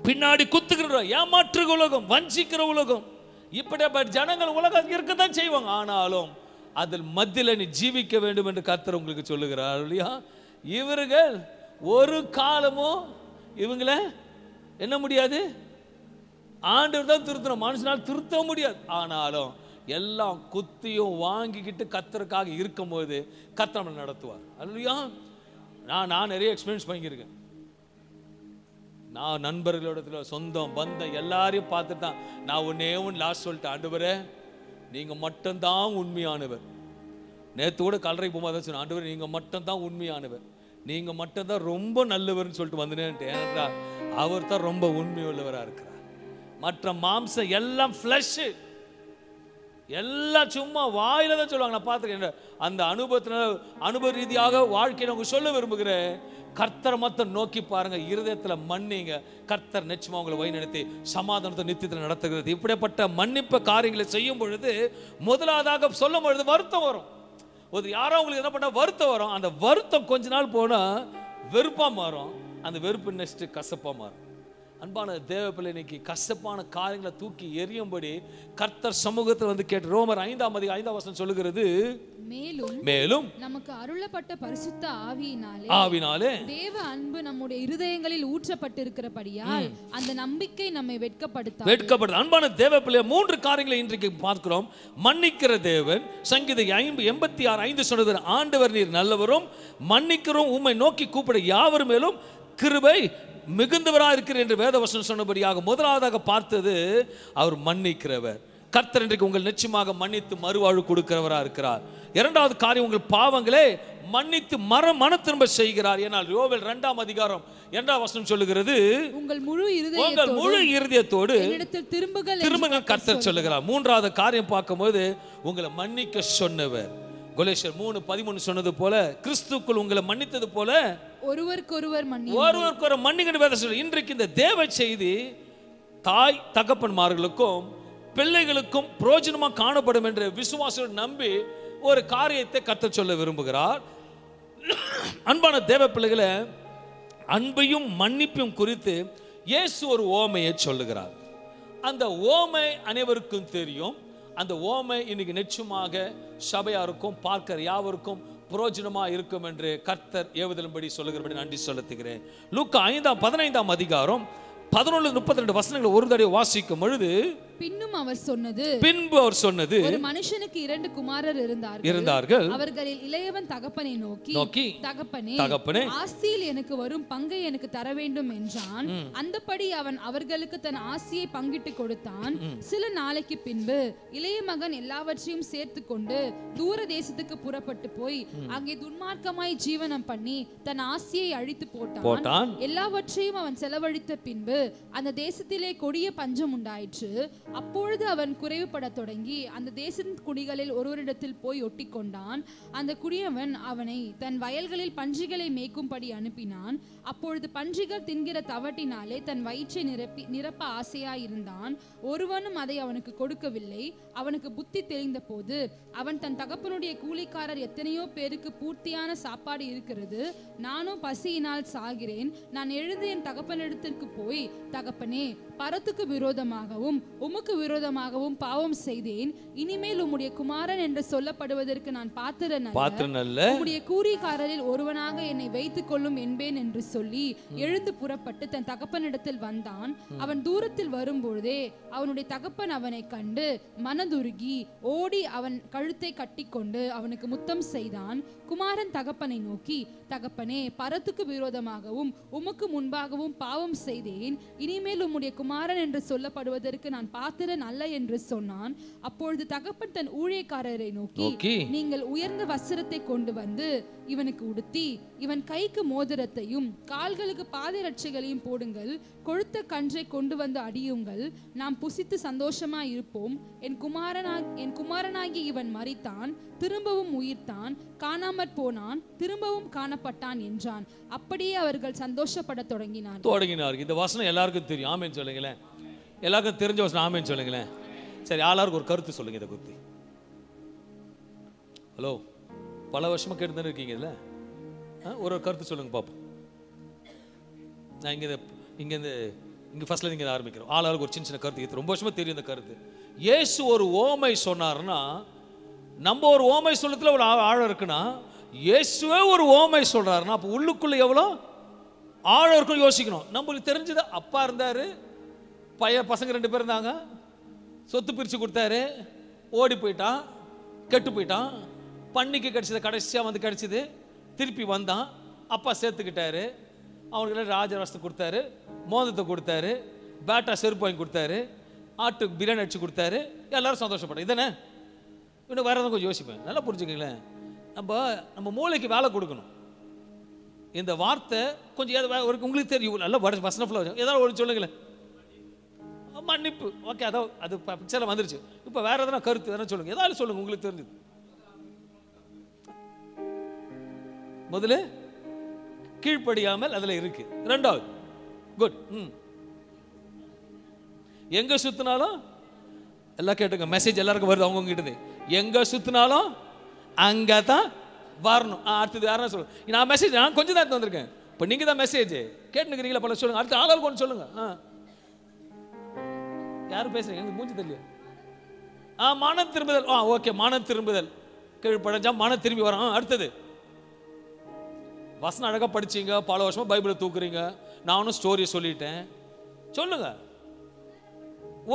பின்னாடி குத்துக்கிற ஏமாற்றுகிற உலகம், வஞ்சிக்கிற உலகம். இப்படிப்பட்ட ஜனங்கள் உலகம் இருக்கத்தான் செய்வாங்க. ஆனாலும் அதில் மத்தியில் நீ ஜீவிக்க வேண்டும் என்று கர்த்தர் உங்களுக்கு சொல்லுகிறார் இல்லையா? இவர்கள் ஒரு காலமும் இவங்களை என்ன முடியாது, ஆண்டவர் தான் திருத்தணும், மனுஷனால் திருத்த முடியாது. ஆனாலும் எல்லாம் குத்தியும் வாங்கிக்கிட்டு கர்த்தருக்காக இருக்கும்போது கர்த்தர் நம்மளை நடத்துவார். அல்லையா? நான் நிறைய எக்ஸ்பீரியன்ஸ் பண்ணியிருக்கேன். நான் நண்பர்களோட சொந்தம் பந்தம் எல்லாரையும் பார்த்துட்டு தான் நான் ஒன்று லாஸ்ட் சொல்லிட்டேன், ஆண்டவரே நீங்கள் மட்டும்தான் உண்மையானவர். நேற்று கூட கல்லறை போகும்போது தான் சொன்னேன், ஆண்டவரே நீங்கள் மட்டும்தான் உண்மையானவர், நீங்கள் மட்டும்தான் ரொம்ப நல்லவர்னு சொல்லிட்டு வந்தேன்ட்டு. ஏன்னா அவர் தான் ரொம்ப உண்மை உள்ளவராக இருக்கிறார். மற்ற மாம்சம் எல்லாம் ஃப்ளஷ், எல்லாம் சும்மா வாயில தான் சொல்லுவாங்க. நான் பார்த்துருக்கேன். அந்த அனுபவ ரீதியாக வாழ்க்கையை உங்களுக்கு சொல்ல விரும்புகிறேன். கர்த்தரை மட்டும் நோக்கி பாருங்க, இருதயத்தில் மன்னிங்க, கர்த்தர் நிச்சயமா உங்களை வழி நடத்தி சமாதானத்தை நித்தியத்தில் நடத்துகிறது. இப்படிப்பட்ட மன்னிப்பு காரியங்களை செய்யும் பொழுது முதலாவதாக சொல்லும் பொழுது வருத்தம் வரும். ஒரு யாரோ உங்களுக்கு என்ன பண்ண வருத்தம் வரும். அந்த வருத்தம் கொஞ்ச நாள் போனா வெறுப்பா மாறும். அந்த வெறுப்பு நெக்ஸ்ட் கசப்பா மாறும். அன்பான தேவ பிள்ளை, இன்னைக்கு கசப்பான காரியங்களை தூக்கி எரியும்படி கர்த்தர் சமூகத்தில் வந்து கேட்டு ரோமர் 5:5 சொல்லுகிறது, மேலும் நமக்கு அருளப்பட்ட பரிசுத்த ஆவியினாலே தேவ அன்பு நம்முடைய இருதயங்களில் ஊற்றப்பட்டிருக்கிறபடியால் அந்த நம்பிக்கை நம்மை வெட்கப்படுத்த. அன்பான தேவ பிள்ளை, 3 காரியங்களை இன்றைக்கு பார்க்கிறோம். மன்னிக்கிற தேவன். சங்கீதம் 86:5 சொன்னது, ஆண்டவர் நீர் நல்லவரும் மன்னிக்கிறோம், உம்மை நோக்கி கூப்பிட யாவர் மேலும் கிருபை மிகுந்தவராக இருக்கிற என்று வேதவசனம் சொன்னபடியாக முதலாவதாக பார்த்தது அவர் மன்னிக்கிறவர். கர்த்தர் இன்றைக்கு உங்கள் நிச்சயமாக மன்னித்து மறுவாழ்வு கொடுக்கிறவரா இருக்கிறார். இரண்டாவது காரியம், உங்கள் பாவங்களே மன்னித்து மன திரும்ப செய்கிறார். ஏனால் யோவேல் 2:2 சொல்லுகிறது, உங்கள் முழு இருதயத்தோடு திரும்புங்கள் கர்த்தர் சொல்லுகிறார். மூன்றாவது காரியம் பார்க்கும்போது, உங்களை மன்னிக்க சொன்னவர். கொலோசியர் 3:13 சொன்னது போல, கிறிஸ்துக்குள் உங்களை மன்னித்தது போல ஒருவருக்கொருவர் மன்னிக்க. இன்றைக்கு இந்த தேவ செய்தி தாய் தகப்பன்மார்களுக்கும் பிள்ளைகளுக்கும் பிரயோஜனமா காணப்படும் என்று விசுவாசம் நம்பி ஒரு காரியத்தை கர்த்தர் சொல்ல விரும்புகிறார். அன்பான தேவ பிள்ளைகளை, அன்பையும் மன்னிப்பையும் குறித்து இயேசு ஒரு ஓமையை சொல்லுகிறார். அந்த ஓமை அனைவருக்கும் தெரியும். அந்த ஓமை இன்னைக்கு நிச்சயமாக சபையாருக்கும் பார்க்கிற யாவருக்கும் பிரயோஜனமா இருக்கும் என்று கர்த்தர் ஏவுதலின்படி சொல்லுகிறபடி நன்றி செலுத்துகிறேன். லூக்கா 5:15 11-32 ஒரு தடவை வாசிக்கும் பொழுது, பின்பு அவர் சொன்னது, ஒரு மனுஷனுக்கு 2 குமாரர் இருந்தார்கள். அவர்களில் இளையவன் தகப்பனை நோக்கி தகப்பனே, ஆஸ்தியில் எனக்கு வரும் பங்கை எனக்கு தர வேண்டும் என்றான். அந்தபடி அவன் அவர்களுக்கு தன் ஆசியை பங்கிட்டு கொடுத்தான். சில நாளைக்கு பின்பு இளைய மகன் எல்லாவற்றையும் சேர்த்து கொண்டு தூர தேசத்துக்கு புறப்பட்டு போய் அங்கே துன்மார்க்கமாய் ஜீவனம் பண்ணி தன் ஆசியை அழித்து போட்டான். எல்லாவற்றையும் அவன் செலவழித்த பின்பு அந்த தேசத்திலே கொடிய பஞ்சம் உண்டாயிற்று. அப்பொழுது அவன் குறைவுபட தொடங்கி அந்த தேசத்தின் குடிகளில் ஒருவரிடத்தில் போய் ஒட்டி கொண்டான். அந்த குடியவன் அவனை தன் வயல்களில் பன்றிகளை மேய்க்கும்படி அனுப்பினான். அப்பொழுது பன்றிகள் தின்கிற தவட்டினாலே தன் வயிற்றை நிரப்ப ஆசையாயிருந்தான். ஒருவனும் அதை அவனுக்கு கொடுக்கவில்லை. அவனுக்கு புத்தி தெளிந்த போது அவன் தன் தகப்பனுடைய கூலிக்காரர் எத்தனையோ பேருக்கு பூர்த்தியான சாப்பாடு இருக்கிறது, நானும் பசியினால் சாகிறேன். நான் எழுந்து என் தகப்பனிடத்திற்கு போய், தகப்பனே, பரத்துக்கு விரோதமாகவும் உமக்கு விரோதமாகவும் பாவம் செய்தேன். இனிமேல் உம்முடைய குமாரன் என்று சொல்லப்படுவதற்கு நான் பாத்திரன் அல்ல. உம்முடைய கூலிக்காரரில் ஒருவனாக என்னை வைத்துக் கொள்ளும் என்பேன் என்று சொல்லி எழுந்து புறப்பட்டு தன் தகப்பனிடத்தில் வந்தான். அவன் தூரத்தில் வரும்பொழுதே அவனுடைய தகப்பன் அவனை கண்டு மனதுருகி ஓடி அவன் கழுத்தை கட்டி கொண்டு அவனுக்கு முத்தம் செய்தான். குமாரன் தகப்பனை நோக்கி, தகப்பனே, பரத்துக்கு விரோதமாகவும் உமக்கு முன்பாகவும் பாவம் செய்தேன். இனிமேல் உம்முடைய குமாரன் என்று சொல்லப்படுவதற்கு நான் பாத்திரன் அல்ல என்று சொன்னான். அப்பொழுது தகப்பன் தன் ஊழியக்காரரை நோக்கி, நீங்கள் உயர்ந்த வஸ்திரத்தை கொண்டு வந்து இவனுக்கு உடுத்தி இவன் கைக்கு மோதிரத்தையும் கால்களுக்கு பாதரட்சைகளையும் போடுங்கள். கொழுத்த கன்றை கொண்டு வந்து அடியுங்கள். நாம் புசித்து சந்தோஷமாய் இருப்போம். என் குமாரனாகி இவன் மரித்தான், திரும்பவும் உயிர்த்தான், காணாமற் போனான், திரும்பவும் காணப்பட்டான் என்றான். அப்படியே அவர்கள் சந்தோஷப்பட தொடங்கினார். இந்த வசனம் எல்லாருக்கும் தெரியும். ஆமென் சொல்லுங்களேன். எல்லாருக்கும் தெரிஞ்ச வசனம். ஆமென் சொல்லுங்களேன். சரி, ஆளாருக்கு ஒரு கருத்து சொல்லுங்க இதை குறித்து. ஹலோ, பல வருஷமா கேட்டு இருக்கீங்க இதுல ஒரு கருத்து சொல்லுங்க பாப்போம். நான் இங்க ஃபர்ஸ்ட்ல நீங்க ஆரம்பிக்கிறோம். ஆளாருக்கு ஒரு சின்ன கருத்து. இது ரொம்ப வருஷமா தெரியும் இந்த கருத்து. இயேசு ஒரு ஓமை சொன்னார்னா, நம்ம ஒரு ஓமை சொல்லத்துல ஒரு ஆழம் இருக்குன்னா, இயேசுவே ஒரு ஓமை சொல்றாருன்னா அப்போ உள்ளுக்குள்ள எவ்வளோ ஆழம் இருக்கும் யோசிக்கணும். நம்மளுக்கு தெரிஞ்சது, அப்பா இருந்தாரு, பசங்க 2 பேர் இருந்தாங்க, சொத்து பிரித்து கொடுத்தாரு, ஓடி போயிட்டான், கெட்டு போயிட்டான், பண்ணிக்கு கிடச்சது கடைசியாக வந்து கிடச்சிது, திருப்பி வந்தான், அப்பா சேர்த்துக்கிட்டாரு, அவனுக்கு ராஜராசத்தை கொடுத்தாரு, மோதத்தை கொடுத்தாரு, பேட்டா செருப்பு வாங்கி கொடுத்தாரு, ஆட்டுக்கு பிரியாணி அடிச்சு கொடுத்தாரு, எல்லாரும் சந்தோஷப்பட்டோம். இதானே? இன்னும் வேற எதாவது கொஞ்சம் யோசிப்பேன். நல்லா புரிஞ்சுக்கங்களேன். நம்ம மூளைக்கு வேலை கொடுக்கணும். இந்த வார்த்தை கொஞ்சம் உங்களுக்கு தெரியும். நல்லா வசனம் ஃபுல்லாக ஏதாவது ஒரு சொல்லுங்களேன். மன்னிப்பு, ஓகே, அதான் அது பிக்சரில் வந்துருச்சு. இப்போ வேற எதனா கருத்து எதனா சொல்லுங்க, ஏதாவது சொல்லுங்க உங்களுக்கு தெரிஞ்சது. முதல்ல கீழ்ப்படியாமல் அதில் இருக்கு. ரெண்டாவது குட். எங்க சுத்தினாலும் எல்லாம் கேட்டுங்க, மெசேஜ் எல்லாருக்கும் வருது அவங்க கிட்ட. எங்க சுத்தினாலும் அங்கதான் வரணும். அடுத்தது யாரும் சொல்லுங்க. நான் மெசேஜ் நான் கொஞ்சம் தான் வந்திருக்கேன். இப்போ நீங்கள் தான் மெசேஜ் கேட்டுக்கிறீங்களா? பல சொல்லுங்க. அடுத்த ஆளாளுக்கு ஒன்று சொல்லுங்க. யாரும் பேசுறீங்க? எனக்கு மூஞ்சி தெரியல. மனம் திரும்புதல். ஓகே, மனம் திரும்புதல். கீழ்ப்படைஞ்சா மனம் திரும்பி வரோம். அடுத்தது வசனம் அழகாக படிச்சீங்க, பல வருஷமா பைபிளை தூக்குறீங்க, நானும் ஸ்டோரியை சொல்லிட்டேன். சொல்லுங்க.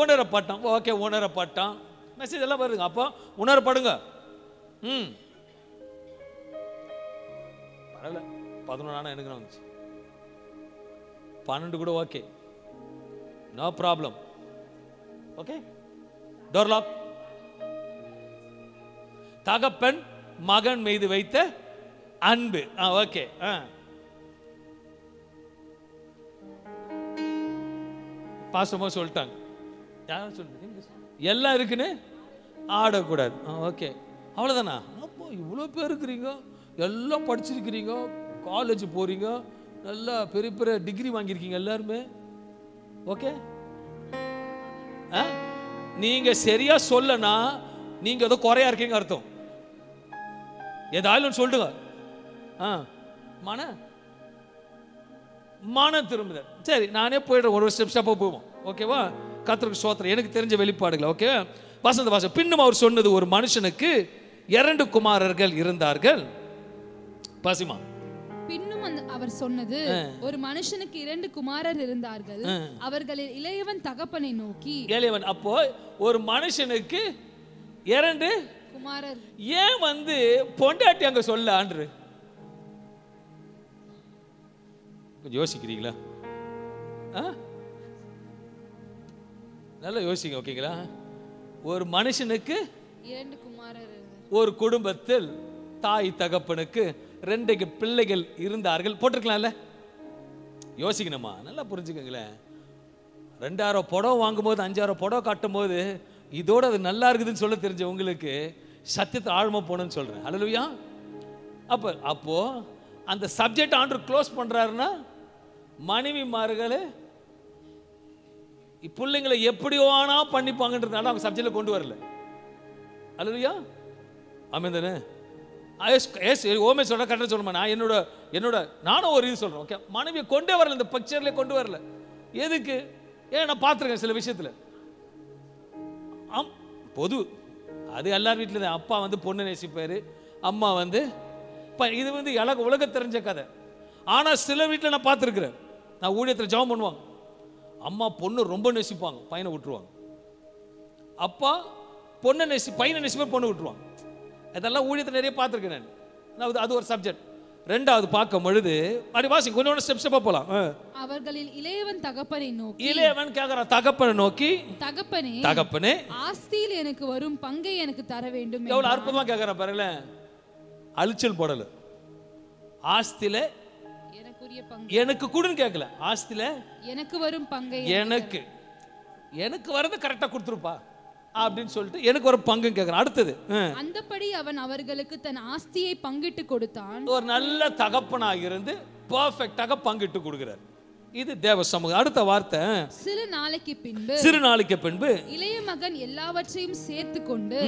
உணரப்பட்டான். ஓகே, உணரப்பட்டான். மெசேஜ் எல்லாம் வருதுங்க. அப்போ உணரப்படுங்க. பரவாயில்ல, 11 எனக்கு வந்துச்சு, 12 கூட okay, no problem. Okay, door lock. தகப்பன் மகன் மீது வைத்த அன்பு. ஓகே. பாசமா சொல்லிட்டாங்க. யாரும் சொல்லுங்க, எல்லாம் இருக்குன்னு ஆடக்கூடாது. ஓகே, அவ்வளோதானா? அப்போ இவ்வளோ பேர் இருக்கிறீங்க, எல்லாம் படிச்சிருக்கிறீங்க, காலேஜ் போறீங்க, நல்லா பெரிய பெரிய டிகிரி வாங்கியிருக்கீங்க எல்லாருமே. ஓகே, நீங்க சரியா சொல்லனா நீங்க ஏதோ குறையா இருக்கீங்க அர்த்தம். ஏதாலும் சொல்லுங்க. மன திரும்புதல். சரி, நானே போயிடுறேன், ஒரு ஸ்டெப்பா போவோம். ஓகேவா? கர்த்தருக்கு ஸ்தோத்திரம். எனக்கு தெரிஞ்ச வெளிப்பாடுகள். ஓகே, வசந்த வாசம். பின்னும் அவர் சொன்னது, ஒரு மனுஷனுக்கு 2 குமாரர்கள் இருந்தார்கள். பாசிமா. பின்னும் அவர் சொன்னது, ஒரு மனுஷனுக்கு 2 குமாரர் இருந்தார்கள். அவர்களில் இளையவன் தகப்பனை நோக்கி, இளையவன். அப்போ ஒரு மனுஷனுக்கு 2 குமாரர். ஏன் பொண்டாட்டி அங்க சொல்ல ஆண்டு? கொஞ்சம் யோசிக்கிறீங்களா? நல்லா யோசிங்க. ஓகேங்களா? ஒரு மனுஷனுக்கு 2 குமாரர். ஒரு குடும்பத்தில் தாய் தகப்பனுக்கு 2 பிள்ளைகள் இருந்தார்கள். போட்டிருக்கலாம்ல? யோசிக்கணுமா? நல்லா புரிஞ்சுக்கங்களேன். 2000 புடவை வாங்கும்போது 5000 புடவை காட்டும் போது இதோட அது நல்லா இருக்குதுன்னு சொல்ல தெரிஞ்ச உங்களுக்கு சத்தியத்தை ஆழமா போகணும்னு சொல்றேன். அல்லேலூயா. அப்போ அந்த சப்ஜெக்ட் ஆண்டவர் க்ளோஸ் பண்றாருன்னா, மனைவிமார்களே பிள்ளைங்களை எப்படியோனா பண்ணிப்பாங்கன்றதுனால அவங்க சப்ஜெக்ட்ல கொண்டு வரல. அல்லேலூயா. ஆமென் தானே? ஓமே சொல்ற கரெக்டாக சொல்லணுமா? நான் என்னோட நானும் ஒரு இது சொல்றேன். ஓகே, மனைவியை கொண்டே வரல, இந்த பிக்சர்ல கொண்டு வரல. எதுக்கு? ஏன் நான் பார்த்துருக்கேன் சில விஷயத்துல. பொது அது எல்லார் வீட்டில் தான். அப்பா பொண்ணு நேசிப்பாரு, அம்மா இது உலக தெரிஞ்ச கதை. ஆனா சில வீட்டில் நான் பார்த்துருக்கிறேன். நான் ஊழியத்தில் ஜெபம் பண்ணுவாங்க, அம்மா பொண்ணு ரொம்ப நேசிப்பாங்க, பையனை விட்டுருவாங்க. அப்பா பொண்ணை பையனை நேசிப்பார், பொண்ணு விட்டுருவாங்க. அதெல்லாம் ஊழியத்தில் நிறைய பார்த்துருக்கேன் நான். அது ஒரு சப்ஜெக்ட். ரெண்டாவது பார்க்கும் பொழுது அடிவாசி கொஞ்சம் ஸ்டெப்பா போலாம். அவர்களில் இளையவன் தகப்பனை நோக்கி, இளையவன் கேக்குறான் தகப்பனை நோக்கி, தகப்பனே ஆஸ்தியில் எனக்கு வரும் பங்கை எனக்கு தர வேண்டும். எவ்வளவு அற்புதமா கேக்குறான் பாருங்களேன். அழிச்சல் போடல. ஆஸ்தியில எனக்குரிய பங்கு எனக்கு கொடுன்னு கேட்கல. ஆஸ்தியில எனக்கு வரும் பங்கை எனக்கு வரது கரெக்டா கொடுத்துருப்பா அப்படின்னு சொல்லிட்டு எனக்கு ஒரு பங்கு கேட்கிறான். அடுத்தது, அந்தபடி அவன் அவர்களுக்கு தன் ஆஸ்தியை பங்கிட்டு கொடுத்தான். ஒரு நல்ல தகப்பனாக இருந்து பெர்ஃபெக்ட்டாக பங்கிட்டு கொடுக்கிறார். இது தேவ சமூகம். அடுத்த வார்த்தை, சிறு நாளைக்கு பின்பு இளைய மகன் எல்லாவற்றையும் சேர்த்து கொண்டு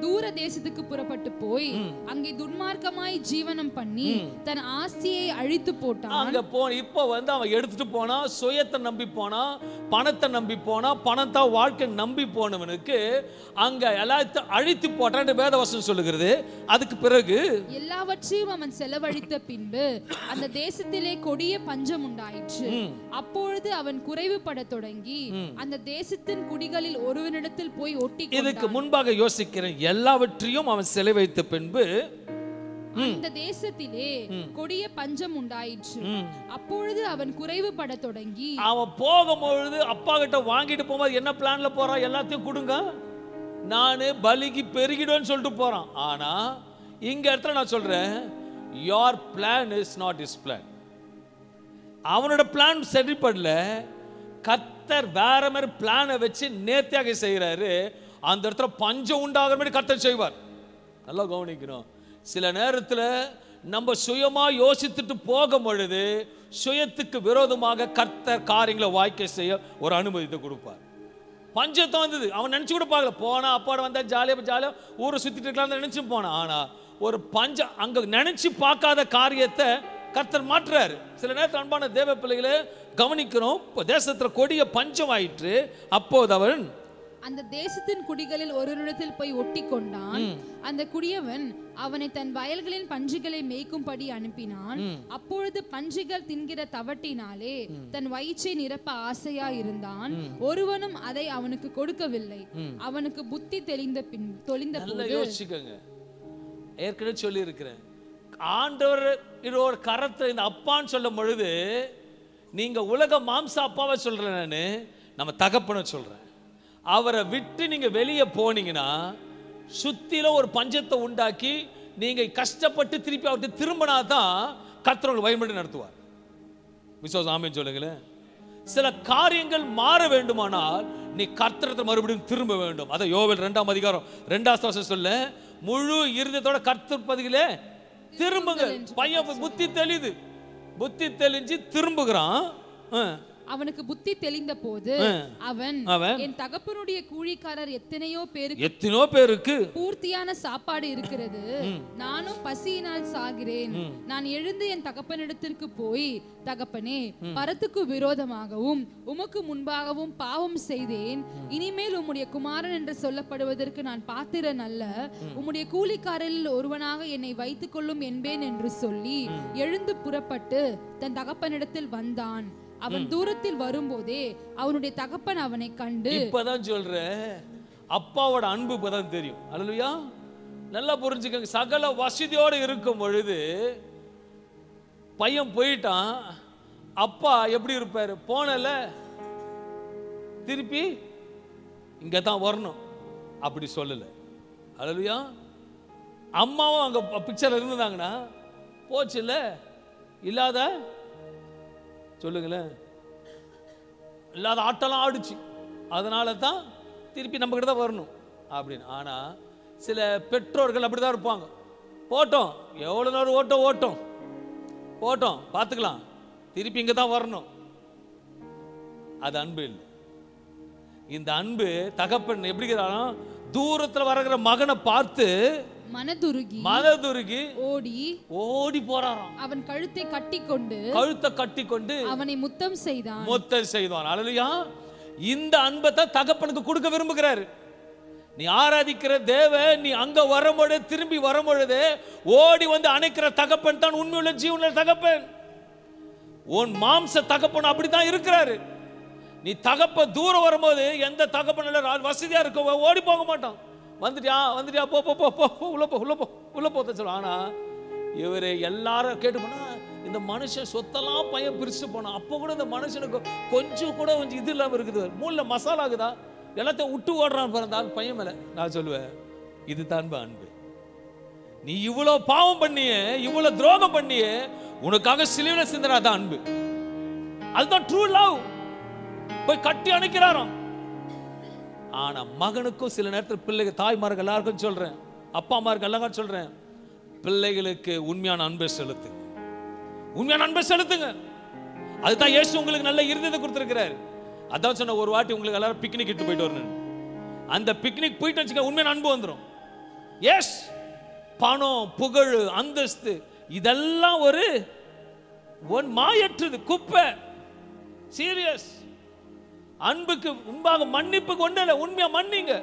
தூர தேசத்துக்கு புறப்பட்டு போய் அங்கே துன்மார்க்கமாய் ஜீவனம் பண்ணி தன் ஆஸ்தியை அழித்து போட்டான். அங்க இப்போ அவன் எடுத்துட்டு போனா, சுயத்தை நம்பி போனா, பணத்தை நம்பி போனா, பணத்தை வாழ்க்கை நம்பி போனவனுக்கு அங்க எல்லாத்தையும் அழித்து போட்டான் வேதவசனம் சொல்லுகிறது. அதுக்கு பிறகு எல்லாவற்றையும் அவன் செலவழித்த பின்பு அந்த தேசத்திலே கொடிய பஞ்சம் உண்டாயிற்று. அப்பொழுது அவன் குறைவுபட தொடங்கி அந்த தேசத்தின் குடிகளில் ஒருவனிடத்தில் போய் ஒட்டி கொண்டான். இதுக்கு முன்பாக யோசிக்கிறேன், எல்லாவற்றையும் அவன் செலவழித்த பின்பு அந்த தேசத்திலே கொடிய பஞ்சம் உண்டாயிற்று. அப்பொழுது அவன் குறைவுபட தொடங்கி, அவன் போகும்பொழுது அப்பா கிட்ட வாங்கிட்டு போகும்போது என்ன பிளான்ல போறான்? எல்லாத்தையும் கொடுங்க, நானு பலிக்கு பெருகிடுன்னு சொல்லிட்டு போறான். ஆனா இங்க இடத்துல நான் சொல்றேன், your plan is not his plan. அவனோட பிளான் சரிப்படல, கர்த்தர் வேற மாதிரி பிளானை வச்சு நேர்த்தியாக செய்யறாரு. அந்த இடத்துல பஞ்சம் உண்டாகிற மாதிரி கர்த்தர் செய்வார். நல்லா கவனிக்கணும். சில நேரத்தில் நம்ம சுயமா யோசித்துட்டு போகும் பொழுது சுயத்துக்கு விரோதமாக கர்த்தர் காரியங்களை வாய்க்க செய்ய ஒரு அனுமதித்தை கொடுப்பார். பஞ்சத்தை வந்தது, அவன் நினைச்சு கூட பார்க்கல. போனா அப்பாட வந்தா ஜாலியா ஊரை சுத்திட்டு இருக்கலாம் நினைச்சு போனான். ஆனா ஒரு பஞ்சம் அங்க நினைச்சு பார்க்காத காரியத்தை கர்த்தர் மாற்றுறாரு. சில நேரத்தில் அன்பான தேவ பிள்ளைகளே கவனிக்கிறோம், தேசத்துல கொடிய பஞ்சம் ஆயிற்று. அப்போது அவன் அந்த தேசத்தின் குடிகளில் ஒருவனிடத்தில் போய் ஒட்டி கொண்டான். அந்த குடியவன் அவனை தன் வயல்களின் பன்றிகளை மேய்க்கும்படி அனுப்பினான். அப்பொழுது பன்றிகள் தின்கிற தவட்டினாலே தன் வயிற்றை நிரப்ப ஆசையா இருந்தான். ஒருவனும் அதை அவனுக்கு கொடுக்கவில்லை. அவனுக்கு புத்தி தொலைந்த போது, யோசிச்சுக்கோங்க, ஏற்கனவே சொல்லி இருக்கிறேன், ஆண்டவர் ஒரு கரத்தை இந்த அப்பான்னு சொல்லும் பொழுது நீங்க உலக மாம்ச அப்பாவை சொல்றேன், நானு நம்ம தகப்பன சொல்றேன். அவரை விட்டு நீங்க வெளியே போனீங்கன்னா சுத்தில ஒரு பஞ்சத்தை உண்டாக்கி நீங்க கஷ்டப்பட்டு திருப்பி அவர்கிட்ட திரும்பினா தான் கர்த்தர் உங்களை வழிபடி நடத்துவார். விசுவாசம் ஆமென் சொல்லுங்களேன். சில காரியங்கள் மாற வேண்டுமானால் நீ கர்த்தரத்தை மறுபடியும் திரும்ப வேண்டும். அதை யோவேல் 2ஆம் அதிகாரம் 2ஆம் வசனம் சொல்ல, முழு இருதயத்தோட கர்த்தர் பதிலே திரும்புங்க. பையன் புத்தி தெளிது, புத்தி தெளிஞ்சு திரும்புகிறான். அவனுக்கு புத்தி தெளிந்த போது அவன் என் தகப்பனுடைய கூலிக்காரர் எத்தனையோ பேருக்கு பூர்த்தியான சாப்பாடு இருக்கிறது, நானும் பசியினால் சாகிறேன். நான் எழுந்து என் தகப்பனிடத்திற்கு போய், தகப்பனே, பரத்துக்கு விரோதமாகவும் உமக்கு முன்பாகவும் பாவம் செய்தேன். இனிமேல் உம்முடைய குமாரன் என்று சொல்லப்படுவதற்கு நான் பாத்திரன் அல்ல. உம்முடைய கூலிக்காரரில் ஒருவனாக என்னை வைத்துக் கொள்ளும் என்பேன் என்று சொல்லி எழுந்து புறப்பட்டு தன் தகப்பனிடத்தில் வந்தான். அவன் தூரத்தில் வரும்போதே அவனுடைய தகப்பன் அவனை கண்டு, இப்பதான் சொல்ற அப்பாவோட அன்பு இப்பதான் தெரியும். அல்லேலூயா. நல்லா புரிஞ்சுக்கங்க. சகல வசதியோட இருக்கும் பொழுது பையன் போயிட்டான், அப்பா எப்படி இருப்பாரு? போனல திருப்பி இங்க தான் வரணும் அப்படி சொல்லல. அல்லேலூயா. அம்மாவும் அங்க பிக்சர்ல இருந்தாங்கன்னா போச்சுல்ல, இல்லாத சொல்லுங்களேன், இல்லாத ஆட்டெல்லாம் ஆடிச்சு, அதனால தான் திருப்பி நம்ம கிட்ட தான் வரணும் அப்படின்னு. ஆனால் சில பெற்றோர்கள் அப்படி தான் இருப்பாங்க. போட்டோம், எவ்வளோ நேரம் ஓட்டம் பார்த்துக்கலாம், திருப்பி இங்கே தான் வரணும். அது அன்பு இல்லை. இந்த அன்பு தகப்பன் எப்படி தூரத்தில் வருகிற மகனை பார்த்து மனதுருகி ஓடி போறாராம். அவன் கழுத்தை கட்டிக்கொண்டு அவனை முத்தம் செய்தான். அல்லேலூயா. இந்த அன்பை தான் தகப்பனுக்கு கொடுக்க விரும்புகிறாரு. நீ ஆராதிக்கிற தேவன், நீ அங்க வரும்பொழுது திரும்பி வரும்பொழுது ஓடி வந்து அணைக்கிற தகப்பன் தான் உண்மையுள்ள ஜீவனுள்ள தகப்பன். உன் மாம்ச தகப்பன் அப்படித்தான் இருக்கிறாரு. நீ தகப்ப தூரம் வரும்போது எந்த தகப்பன் வசதியா இருக்க ஓடி போக மாட்டான். வந்துட்டியா போ போ போ உள்ள போத்த சொல்ல. ஆனா இவரு எல்லாரும் கேட்டு போனா, இந்த மனுஷன் சொத்தெல்லாம் பையன் பிரிச்சு போனான், அப்போ கூட இந்த மனுஷனுக்கு கொஞ்சம் கூட கொஞ்சம் இது இல்லாம இருக்குது, மூல மசாலா இருக்குதா, எல்லாத்தையும் விட்டு ஓடுறான் பிறந்தால் பையன் மேல. நான் சொல்லுவேன், இதுதான் அன்பு. நீ இவ்வளவு பாவம் பண்ணியே, இவ்வளவு துரோகம் பண்ணியே, உனக்காக சிலுவையில சிந்தனாதான் அன்பு. அதுதான் ட்ரூ லவ். போய் கட்டி அணைக்கிறாராம். ஆனா மகனுக்கும் சில நேரத்தில் பிள்ளைகள், தாய்மார்கள் எல்லாருக்கும் சொல்றேன், அப்பா அம்மாருக்கு எல்லாம் சொல்றேன், பிள்ளைகளுக்கு உண்மையான அன்பை செலுத்துங்க, உண்மையான அன்பை செலுத்துங்க. அதுதான் இயேசு உங்களுக்கு நல்ல இருதயத்தை கொடுத்திருக்கிறார். அதான் சொன்ன, ஒரு வாட்டி உங்களுக்கு எல்லாரும் பிக்னிக் இட்டு போயிட்டு வரணும். அந்த பிக்னிக் போயிட்டு வச்சுக்க உண்மையான அன்பு வந்துடும். எஸ், பணம், புகழ், அந்தஸ்து இதெல்லாம் ஒரு மாயற்றது, குப்பை. சீரியஸ். அன்புக்கு முன்பாக மன்னிப்புக்கு ஒண்ணு இல்லை, உண்மையா மன்னிங்க.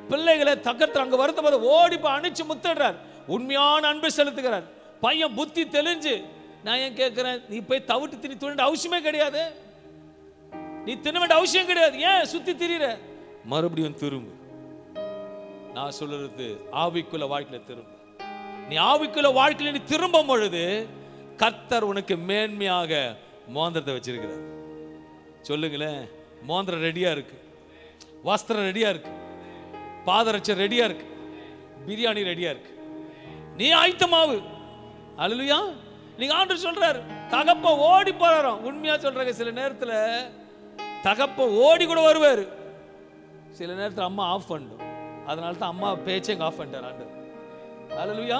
பிள்ளைகளை தக்கத்தில் அங்க வருத்தப்பட ஓடி போய் அணைச்சு முத்திடுறார், உண்மையான அன்பை செலுத்துகிறார். பையன் புத்தி தெளிஞ்சு, நான் ஏன் கேட்கிறேன், நீ போய் தவிட்டு திணி துணிட அவசியமே கிடையாது, நீ தின்ன வேண்டிய அவசியம் கிடையாது. ஏன் சுத்தி திரியிற? மறுபடியும் திரும்பு. நான் சொல்றது ஆவிக்குள்ள வாழ்க்கையில திரும்ப. நீ ஆவிக்குள்ள வாழ்க்கையில நீ திரும்பும் பொழுது கர்த்தர் உனக்கு மேன்மையாக மோந்திரத்தை வச்சிருக்கிறார். சொல்லுங்களேன், மோந்திரம் ரெடியா இருக்கு, வஸ்திரம் ரெடியா இருக்கு, பாதரட்சை ரெடியா இருக்கு, பிரியாணி ரெடியா இருக்கு, நீ ஆயத்தமாவு. அல்லேலூயா. நீங்க ஆண்டவர் சொல்றாரு, தகப்ப ஓடி போறாராம். உண்மையா சொல்றாங்க, சில நேரத்துல தகப்ப ஓடி கூட வருவாரு, சில நேரத்தில் அம்மா ஆஃப் பண்ணும். அதனால தான் அம்மா பேச்சை ஆஃப் பண்ணிட்டார் ஆண்டவர். அல்லேலூயா.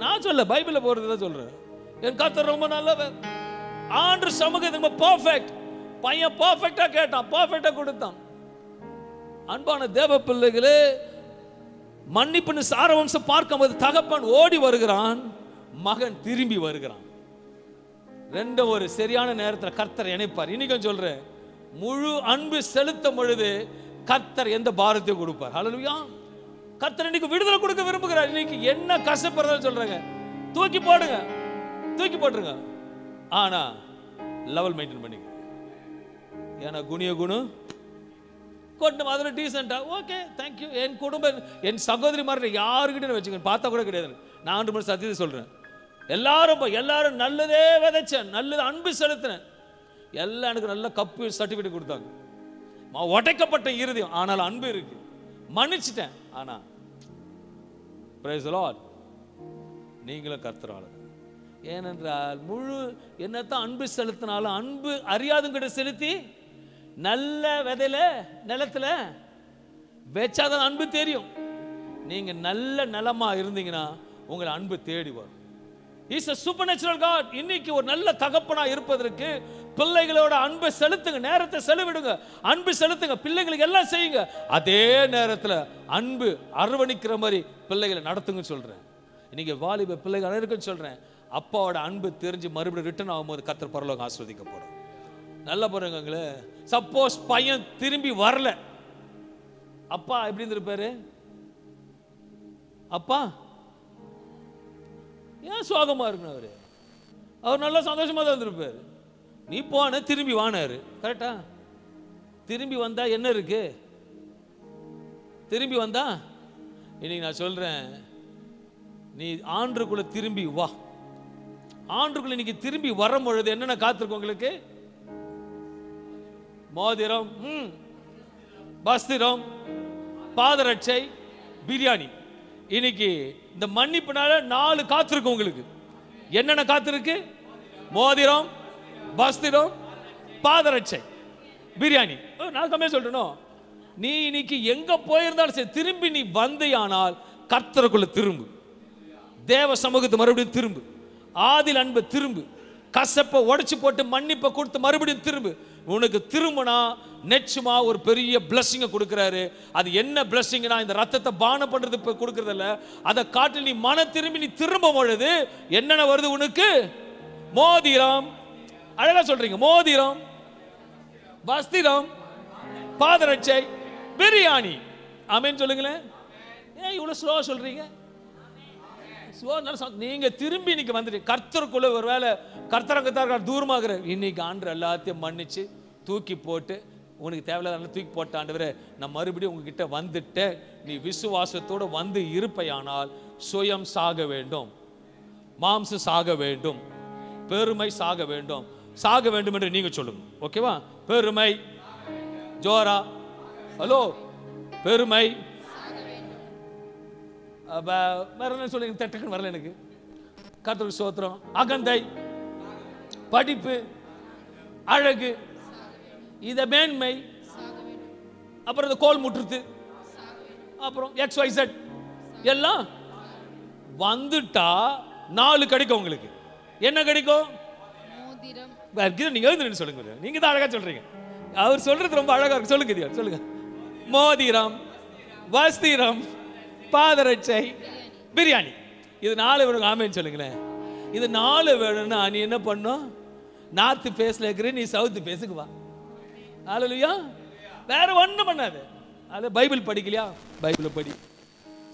நான் சொல்ல, பைபிள்ல போறது தான் சொல்றேன். என் கர்த்தர் ரொம்ப நல்லவர். ஆண்டவர் சமூகத்துக்கு பெர்ஃபெக்ட். பையன் பெர்ஃபெக்ட்டா கேட்டான், பெர்ஃபெக்ட்டா கொடுத்தான். அன்பான தேவ பிள்ளைகளே, மன்னிப்புன்னு சாரவம்சம் பார்க்கும்போது தகப்பன் ஓடி வருகிறான், மகன் திரும்பி வருகிறான். ரெண்டு ஒரு சரியான நேரத்தில் கர்த்தர் இணைப்பார். இன்னைக்கும் சொல்றேன், முழு அன்பு செலுத்தும் பொழுது கர்த்தர் எந்த பாரத்தையும் கொடுப்பார். ஹல்லேலூயா. கர்த்தர் இன்னைக்கு விடுதலை கொடுக்க விரும்புகிறார். இன்னைக்கு என்ன கஷ்டப்படுறதுன்னு சொல்றாங்க, தூக்கி போடுங்க, தூக்கி போட்டுருங்க. ஆனா லெவல் மெயின்டைன் பண்ணிக்க. ஏன்னா குணிய குணம் கொண்டு அதில் டீசெண்டா ஓகே தேங்க்யூ. என் குடும்பம் என் சகோதரி மாதிரி யாருக்கிட்ட வச்சுக்க பார்த்தா கூட கிடையாது. நான் 2 மணி சத்தியத்தை சொல்றேன். எல்லாரும் நல்லதே விதைச்சேன், நல்லது அன்பு செலுத்தினேன். எல்லாம் எனக்கு நல்ல கப்பு சர்டிஃபிகேட் கொடுத்தாங்க. உடைக்கப்பட்ட இருதயம், ஆனால் அன்பு இருக்கு, மன்னிச்சிட்டேன். ஆனா பிரைஸ் தி லார்ட், நீங்களும் கர்த்தராளர். ஏனென்றால் முழு என்னத்தான் அன்பு செலுத்தினாலும் அன்பு அறியாதுங்கிட்ட செலுத்தி நல்ல விதையில நிலத்துல வச்சாதான் அன்பு தெரியும். நீங்க நல்ல நிலமா இருந்தீங்கன்னா உங்களை அன்பு தேடி வரும். Is a supernatural God. இன்னைக்கு ஒரு நல்ல தகப்பனா இருப்பதற்கு பிள்ளைகளோட அன்பை செலுத்துங்க, நேரத்தை செலவிடுங்க, அன்பு செலுத்துங்க, பிள்ளைங்களுக்கு எல்லாம் செய்யுங்க. அதே நேரத்தில் அன்பு அரவணைக்கிற மாதிரி பிள்ளைகளை நடத்துங்க சொல்றேன். இன்னைக்கு வாலிப பிள்ளைகள் இருக்குன்னு சொல்றேன். அப்பாவோட அன்பு தெரிஞ்சு மறுபடியும் ரிட்டர்ன் ஆகும்போது கர்த்தர் பரலோகம் ஆசீர்வதிக்கப்படும். நல்ல பாருங்களே, சப்போஸ் பையன் திரும்பி வரல, அப்பா எப்படி இருந்திருப்பாரு? அப்பா ஏன் சோகமா இருக்கணும்? அவர் நல்லா சந்தோஷமா தான் இருந்திருப்பாரு. நீ போன திரும்பி வானாரு, கரெக்டா? திரும்பி வந்தா என்ன இருக்கு? திரும்பி வந்தா இன்னைக்கு நான் சொல்றேன், நீ ஆண்டுக்குள்ள திரும்பி வா. ஆண்டுக்குள்ள இன்னைக்கு திரும்பி வரும் பொழுது என்னென்ன காத்திருக்கும் உங்களுக்கு? மோதிரம், வஸ்திரம், பாதரட்சை, பிரியாணி. இன்னைக்கு இந்த மன்னிப்புனால 4 காத்திருக்கு உங்களுக்கு. என்னென்ன காத்திருக்கு? மோதிரம், வஸ்திரம், பாதரட்சை, பிரியாணி. நான் கம்மியா சொல்றேன். நீ இன்னைக்கு எங்க போயிருந்தாலும் சரி, திரும்பி நீ வந்தையானால் கர்த்தருக்குள்ள திரும்பு, தேவ சமூகத்தை மறுபடியும் திரும்பு, ஆதில் அன்பை திரும்பு, கசப்பை உடைச்சு போட்டு மன்னிப்பை கொடுத்து மறுபடியும் திரும்பு. உனக்கு திரும்பினா நிச்சயமா ஒரு பெரிய பிளஸிங்கை கொடுக்கிறாரு. அது என்ன பிளஸிங்னா, இந்த ரத்தத்தை பானம் பண்றது கொடுக்கறது இல்ல, அதை காட்டி நீ மன திரும்பி நீ திரும்ப பொழுது என்னென்ன வருது உனக்கு? மோதிரம், அழகா சொல்றீங்க, மோதிரம், வஸ்திரம், பாதரட்சை, பிரியாணி. ஆமென் சொல்லுங்களேன். ஏன் இவ்வளவு ஸ்லோவா சொல்றீங்க? நீங்க திரும்பி இன்னைக்கு வந்துட்டு கர்த்தருக்குள்ள ஒருவேளை கர்த்தரங்கத்தார் தூரமாகிற இன்னைக்கு ஆண்டு எல்லாத்தையும் மன்னிச்சு தூக்கி போட்டு, உனக்கு தேவையில்லாத தூக்கி போட்ட ஆண்டவரே நான் மறுபடியும் உங்ககிட்ட வந்துட்டேன், நீ விசுவாசத்தோடு வந்து இருப்பையானால் சுயம் சாக வேண்டும், மாம்சம் சாக வேண்டும், பெருமை சாக வேண்டும். சாக வேண்டும் என்று நீங்க சொல்லுங்க, ஓகேவா? பெருமை ஜோரா, ஹலோ, பெருமை வேற என்ன சொல்லுங்க, டக்குன்னு வரல எனக்கு. கர்த்தருக்கு ஸ்தோத்திரம். அகந்தை, படிப்பு, அழகு, இத மேன்மை, அப்புறம் இந்த கோல் முற்றுத்து, அப்புறம் XYZ எல்லாம் வந்துட்டா 4 கிடைக்கும் உங்களுக்கு. என்ன கிடைக்கும்? நீங்க எழுதுன்னு சொல்லுங்க. நீங்க தான் அழகா சொல்றீங்க. அவர் சொல்றது ரொம்ப அழகா இருக்கு. சொல்லுங்க, சொல்லுங்க. மோதிரம், வஸ்திரம், பாதரட்சை, பிரியாணி. இது 4 வேணும். ஆமேன்னு சொல்லுங்களேன். இது 4 வேணும்னா நீ என்ன பண்ணும்? நார்த் பேஸ்ல இருக்கிற நீ சவுத் பேஸுக்கு வா. ஹல்லேலூயா. வேற ஒண்ணும் பண்ணாது. அது பைபிள் படிக்கலையா? பைபிளை படி.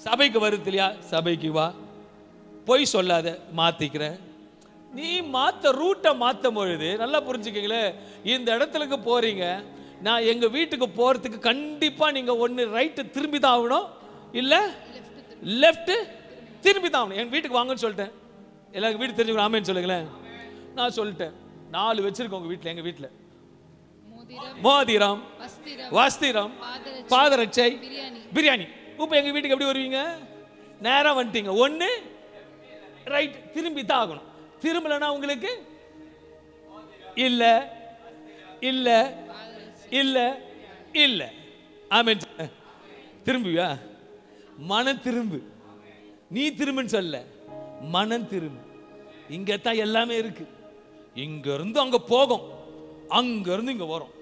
சபைக்கு வருத்திலையா? சபைக்கு வா. பொய் சொல்லாத, மாத்திக்கிறேன். நீ மாத்த ரூட்டை மாற்றும் பொழுது நல்லா புரிஞ்சுக்கங்களேன். இந்த இடத்துக்கு போறீங்க, நான் எங்க வீட்டுக்கு போறதுக்கு கண்டிப்பா நீங்க ஒன்னு ரைட்டு திரும்பி தான் ஆகணும், இல்ல லெஃப்ட் திரும்பி தான் ஆகணும். என் வீட்டுக்கு வாங்கன்னு சொல்லிட்டேன். எல்லாருக்கும் வீடு தெரிஞ்சுக்கணும். ஆமேன்னு சொல்லுங்களேன். நான் சொல்லிட்டேன் 4 வச்சிருக்கோம் உங்க வீட்டில். எங்க வீட்டில் மோதிரம், வஸ்திரம், பாதரட்சை, பிரியாணி. இப்போ எங்க வீட்டுக்கு எப்படி வருவீங்க? நேரா வந்துட்டீங்க. ஒன்னு ரைட் திரும்பி தான் ஆகணும். திரும்பலனா உங்களுக்கு இல்ல இல்ல இல்ல இல்ல. ஆமென். திரும்பியா? மனம் திரும்பு. நீ திரும்புன்னு சொல்ல, மனம் திரும்பு. இங்க தான் எல்லாமே இருக்கு. இங்க இருந்து அங்க போகும், அங்க இருந்து இங்க வரும்.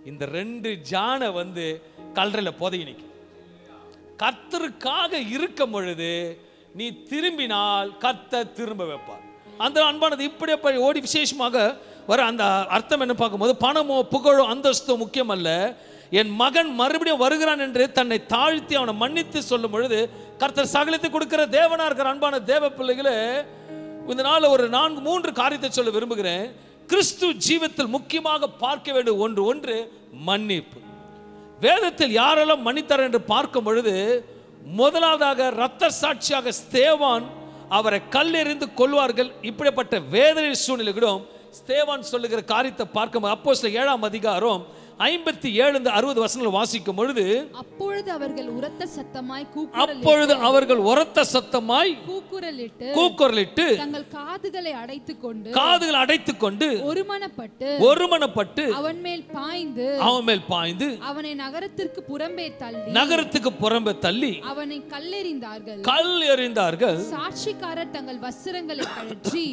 இந்த 2 ஜானை வந்து கல்றையில புதைய நிற்கும். கர்த்தருக்காக இருக்கும் பொழுது நீ திரும்பினால் கர்த்தர் திரும்ப வைப்பார். அந்த அன்பானது இப்படி ஓடி விசேஷமாக வர அந்த அர்த்தம் என்ன பார்க்கும்போது, பணமோ புகழோ அந்தஸ்தோ முக்கியம் அல்ல, என் மகன் மறுபடியும் வருகிறான் என்று தன்னை தாழ்த்தி அவனை மன்னித்து சொல்லும் பொழுது கர்த்தர் சகலத்தை கொடுக்கிற தேவனா இருக்கிற அன்பான தேவ பிள்ளைகளே, இந்த நாள் ஒரு 4-3 காரியத்தை சொல்ல விரும்புகிறேன். கிறிஸ்து ஜீவத்தில் முக்கியமாக பார்க்க வேண்டிய ஒன்று மன்னிப்பு. வேதத்தில் யாரெல்லாம் மன்னித்தார் என்று பார்க்கும் பொழுது, முதலாவதாக இரத்த சாட்சியாக ஸ்தேவான், அவரை கல்லெறிந்து கொல்வார்கள். இப்படிப்பட்ட வேதனை சூழ்நிலைகளும் ஸ்தேவான் சொல்லுகிற காரியத்தை பார்க்கும் அப்போஸ்தலர் 7ஆம் அதிகாரம் 57-60 வசனங்களை வாசிக்கும் பொழுது, அப்பொழுது அவர்கள் உரத்த சத்தமாய் கூக்குரலிட்டு தங்கள் காதுகளை அடைத்துக் கொண்டு ஒருமனப்பட்டு அவன் மேல் பாய்ந்து அவனை நகரத்திற்கு புறம்பே தள்ளி அவனை கல்லெறிந்தார்கள். சாட்சிக்காரர் தங்கள் வஸ்திரங்களை கழற்றி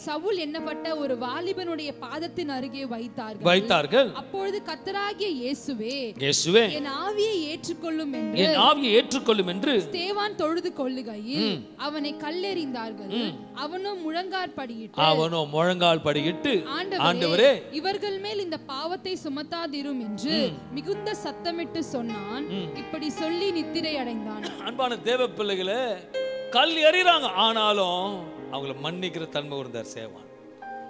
சவுல் என்னப்பட்ட ஒரு வாலிபனுடைய பாதத்தின் அருகே வைத்தார்கள். அப்பொழுது கர்த்தராகிய இயேசுவே என் ஆவியை ஏற்றுக்கொள்ளும் என்று ஸ்தேவான் தொழுது கொள்ளுகையில் அவனை கல்லெறிந்தார்கள். அவனோ முழங்கால் படியிட்டு ஆண்டவரே, இவர்கள் மேல் இந்த பாவத்தை சுமத்தாதிரும் என்று மிகுந்த சத்தமிட்டு சொன்னான். இப்படி சொல்லி நித்திரை அடைந்தான். அன்பான தேவ பிள்ளைகளே, கல் எறிறாங்க, ஆனாலும் அவங்களை மன்னிக்கிற தன்மை இருந்தார் சேவான்.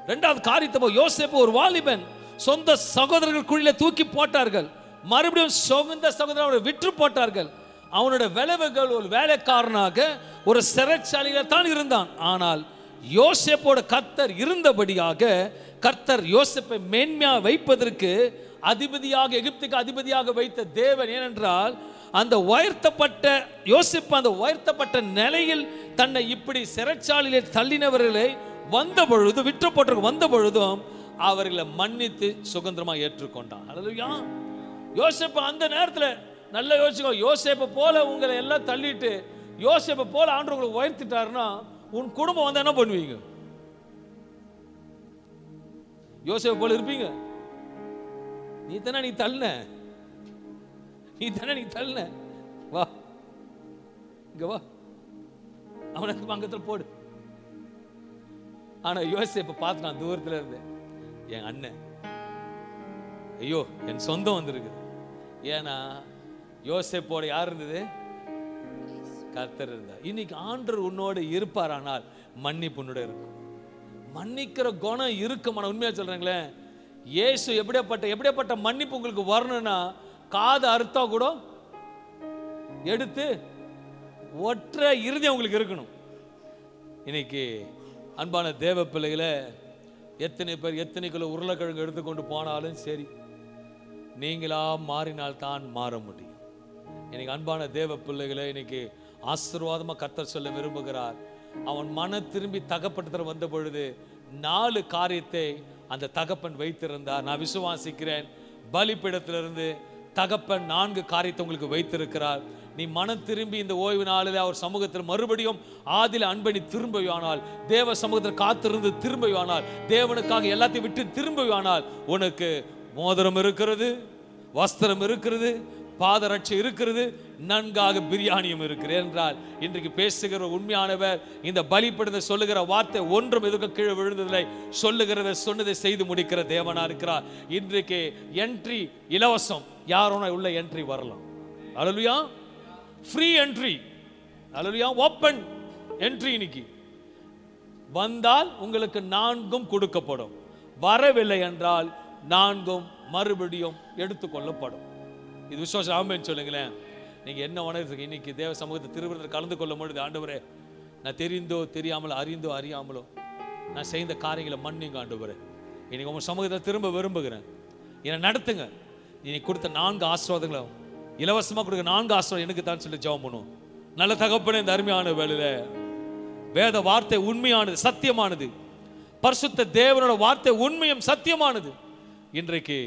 இரண்டாவது காரியத்தை, யோசேப்பு ஒரு வாலிபன், சொந்த சகோதரர்கள் குழியில தூக்கி போட்டார்கள். மறுபடியும் சொந்த சகோதரர் அவரை விற்று போட்டார்கள். அவனுடைய விளைவுகள் ஒரு வேலைக்காரனாக ஒரு சிறைச்சாலையில தான் இருந்தான். ஆனால் யோசேப்போட கர்த்தர் இருந்தபடியாக கர்த்தர் யோசேப்பை மேன்மையா வைப்பதற்கு அதிபதியாக, எகிப்துக்கு அதிபதியாக வைத்த தேவன். ஏனென்றால் அந்த உயர்த்தப்பட்ட யோசேப்பு அந்த உயர்த்தப்பட்ட நிலையில் தன்னை இப்படி சிறைச்சாலையிலே தள்ளினவர்களை வந்த பொழுது, விற்று போட்டு வந்த பொழுதும் அவர்களை மன்னித்து சுதந்திரமாக ஏற்றுக்கொண்டான். அல்லேலூயா. யோசேப்பு அந்த நேரத்தில் நல்லா யோசிக்கோ, யோசேப்பை போல உங்களை எல்லாம் தள்ளிட்டு யோசேப்பை போல ஆண்டவர் உங்களை உயர்த்திட்டாருன்னா உன் குடும்பம் வந்து என்ன பண்ணுவீங்க? யோசேப்பை போல இருப்பீங்க? நீ தானே தள்ளின வா இங்க வா, அவனுக்கு பங்கத்தில் போடு. ஆனா யோசேப்பை பார்த்து நான் தூரத்துல இருந்தேன், என் அண்ணன், ஐயோ என் சொந்தம் வந்திருக்கு. ஏன்னா யோசேப்போட யார் இருந்தது? கர்த்தர் இருந்தார். இன்னைக்கு ஆண்டவர் உன்னோட இருப்பார், ஆனால் மன்னிப்பு உன்னோட இருக்கும். மன்னிக்கிற குணம் இருக்குமான உண்மையா சொல்றீங்களே. இயேசு எப்படியாப்பட்ட மன்னிப்பு உங்களுக்கு வரணும்னா, காது அறுத்தா கூட எடுத்து ஒற்றை இறுதி உங்களுக்கு இருக்கணும். இன்னைக்கு அன்பான தேவ பிள்ளைகளை, எத்தனை பேர் எத்தனை கிலோ உருளைக்கிழங்கு எடுத்துக்கொண்டு போனாலும் சரி, நீங்களா மாறினால் தான் மாற முடியும். இன்னைக்கு அன்பான தேவ பிள்ளைகளை, இன்னைக்கு ஆசீர்வாதமா கர்த்தர் சொல்ல விரும்புகிறார். அவன் மன திரும்பி தகப்பட்டத்தில் வந்த பொழுது 4 காரியத்தை அந்த தகப்பன் வைத்திருந்தார். நான் விசுவாசிக்கிறேன், பலிபீடத்திலிருந்து தகப்பன் 4 காரியத்தை உங்களுக்கு வைத்திருக்கிறார். நீ மனம் திரும்பி இந்த ஓய்வு நாளில் அவர் சமூகத்தில் மறுபடியும் ஆதில அன்பனி திரும்புவானால், தேவ சமூகத்தில் காத்திருந்து திரும்புவானால், தேவனுக்காக எல்லாத்தையும் விட்டு திரும்புவானால், உனக்கு மோதிரம் இருக்கிறது, வஸ்திரம் இருக்கிறது, பாதரட்சை இருக்கிறது, நன்காக பிரியாணியும் இருக்கிறது. என்றால் இன்றைக்கு பேசுகிற உண்மையானவர் இந்த பலிபீடத்தை சொல்லுகிற வார்த்தை ஒன்றும் எதுக்கு கீழே விழுந்ததில்லை. சொல்லுகிறத சொன்னதை செய்து முடிக்கிற தேவனா இருக்கிறார். இன்றைக்கு என்ட்ரி இலவசம், யாரோனா உள்ள என்ட்ரி வரலாம். Hallelujah. Free entry. Hallelujah. Open entry. இன்னைக்கு வந்தால் உங்களுக்கு 4ம் கொடுக்கப்படும், வரவில்லை என்றால் 4ம் மறுபடியும் எடுத்துக்கொள்ளப்படும். இது விசுவாசம். ஆமென் சொல்லுங்களேன். நீங்க என்ன உணர்றீங்க? இன்னைக்கு தேவ சமூகத்தை திருவிழத்தில் கலந்து கொள்ளும் பொழுது, ஆண்டவரே நான் தெரிந்தோ தெரியாமலோ அறிந்தோ அறியாமலோ நான் செய்த காரியங்களை மன்னிங்க ஆண்டவரே. இன்னைக்கு உங்க சமூகத்தை திரும்ப விரும்புகிறேன், என்னை நடத்துங்க. இன்னைக்கு கொடுத்த 4 ஆசீர்வாதங்களும் இலவசமா கொடுக்க 4 ஆசீர்வாதம் எனக்கு தான் சொல்லி ஜெபம் பண்ணுவோம். நல்ல தகப்பனே, இந்த அருமையான வேளையில வேத வார்த்தை உண்மையானது, சத்தியமானது. பரிசுத்த தேவனோட வார்த்தை உண்மையும் சத்தியமானது. இன்றைக்கு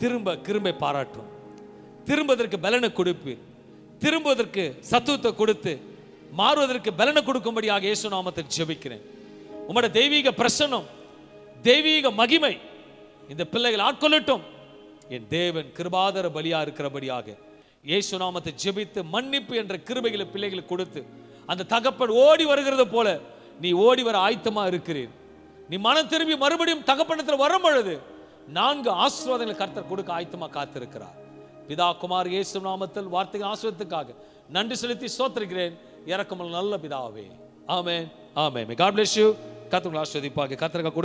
திரும்ப கிருபை பாராட்டும், திரும்பதற்கு பலனை கொடுப்பீர், திரும்புவதற்கு சத்துவத்தை கொடுத்து மாறுவதற்கு பலனை கொடுக்கும்படியாக இயேசு நாமத்தில் ஜெபிக்கிறேன். உம்முடைய தெய்வீக பிரசன்னம், தெய்வீக மகிமை இந்த பிள்ளைகள் ஆட்கொள்ளட்டும். என் தேவன் கிருபாதர பலியா இருக்கிறபடியாக இயேசு நாமத்தை ஜெபித்து மன்னிப்பு என்ற கிருபைகளை பிள்ளைகளுக்கு கொடுத்து அந்த தகப்பன் ஓடி வருகிறது போல நீ ஓடி வர ஆயத்தமா இருக்கிறீர். நீ மனம் திரும்பி மறுபடியும் தகப்பனத்தில் வரும் பொழுது 4 ஆசீர்வாதங்களை கர்த்தர் கொடுக்க ஆயத்தமா காத்திருக்கிறார். பிதா குமார் இயேசு நாமத்தில் வார்த்தையின் ஆசீர்வாதத்துக்காக நன்றி செலுத்தி ஸ்தோத்திரிக்கிறேன். இரக்கமுள்ள நல்ல பிதாவே. ஆமென். ஆமென். God bless you. கர்த்தர் உங்களை ஆசீர்வதிப்பார். கர்த்தருக்கு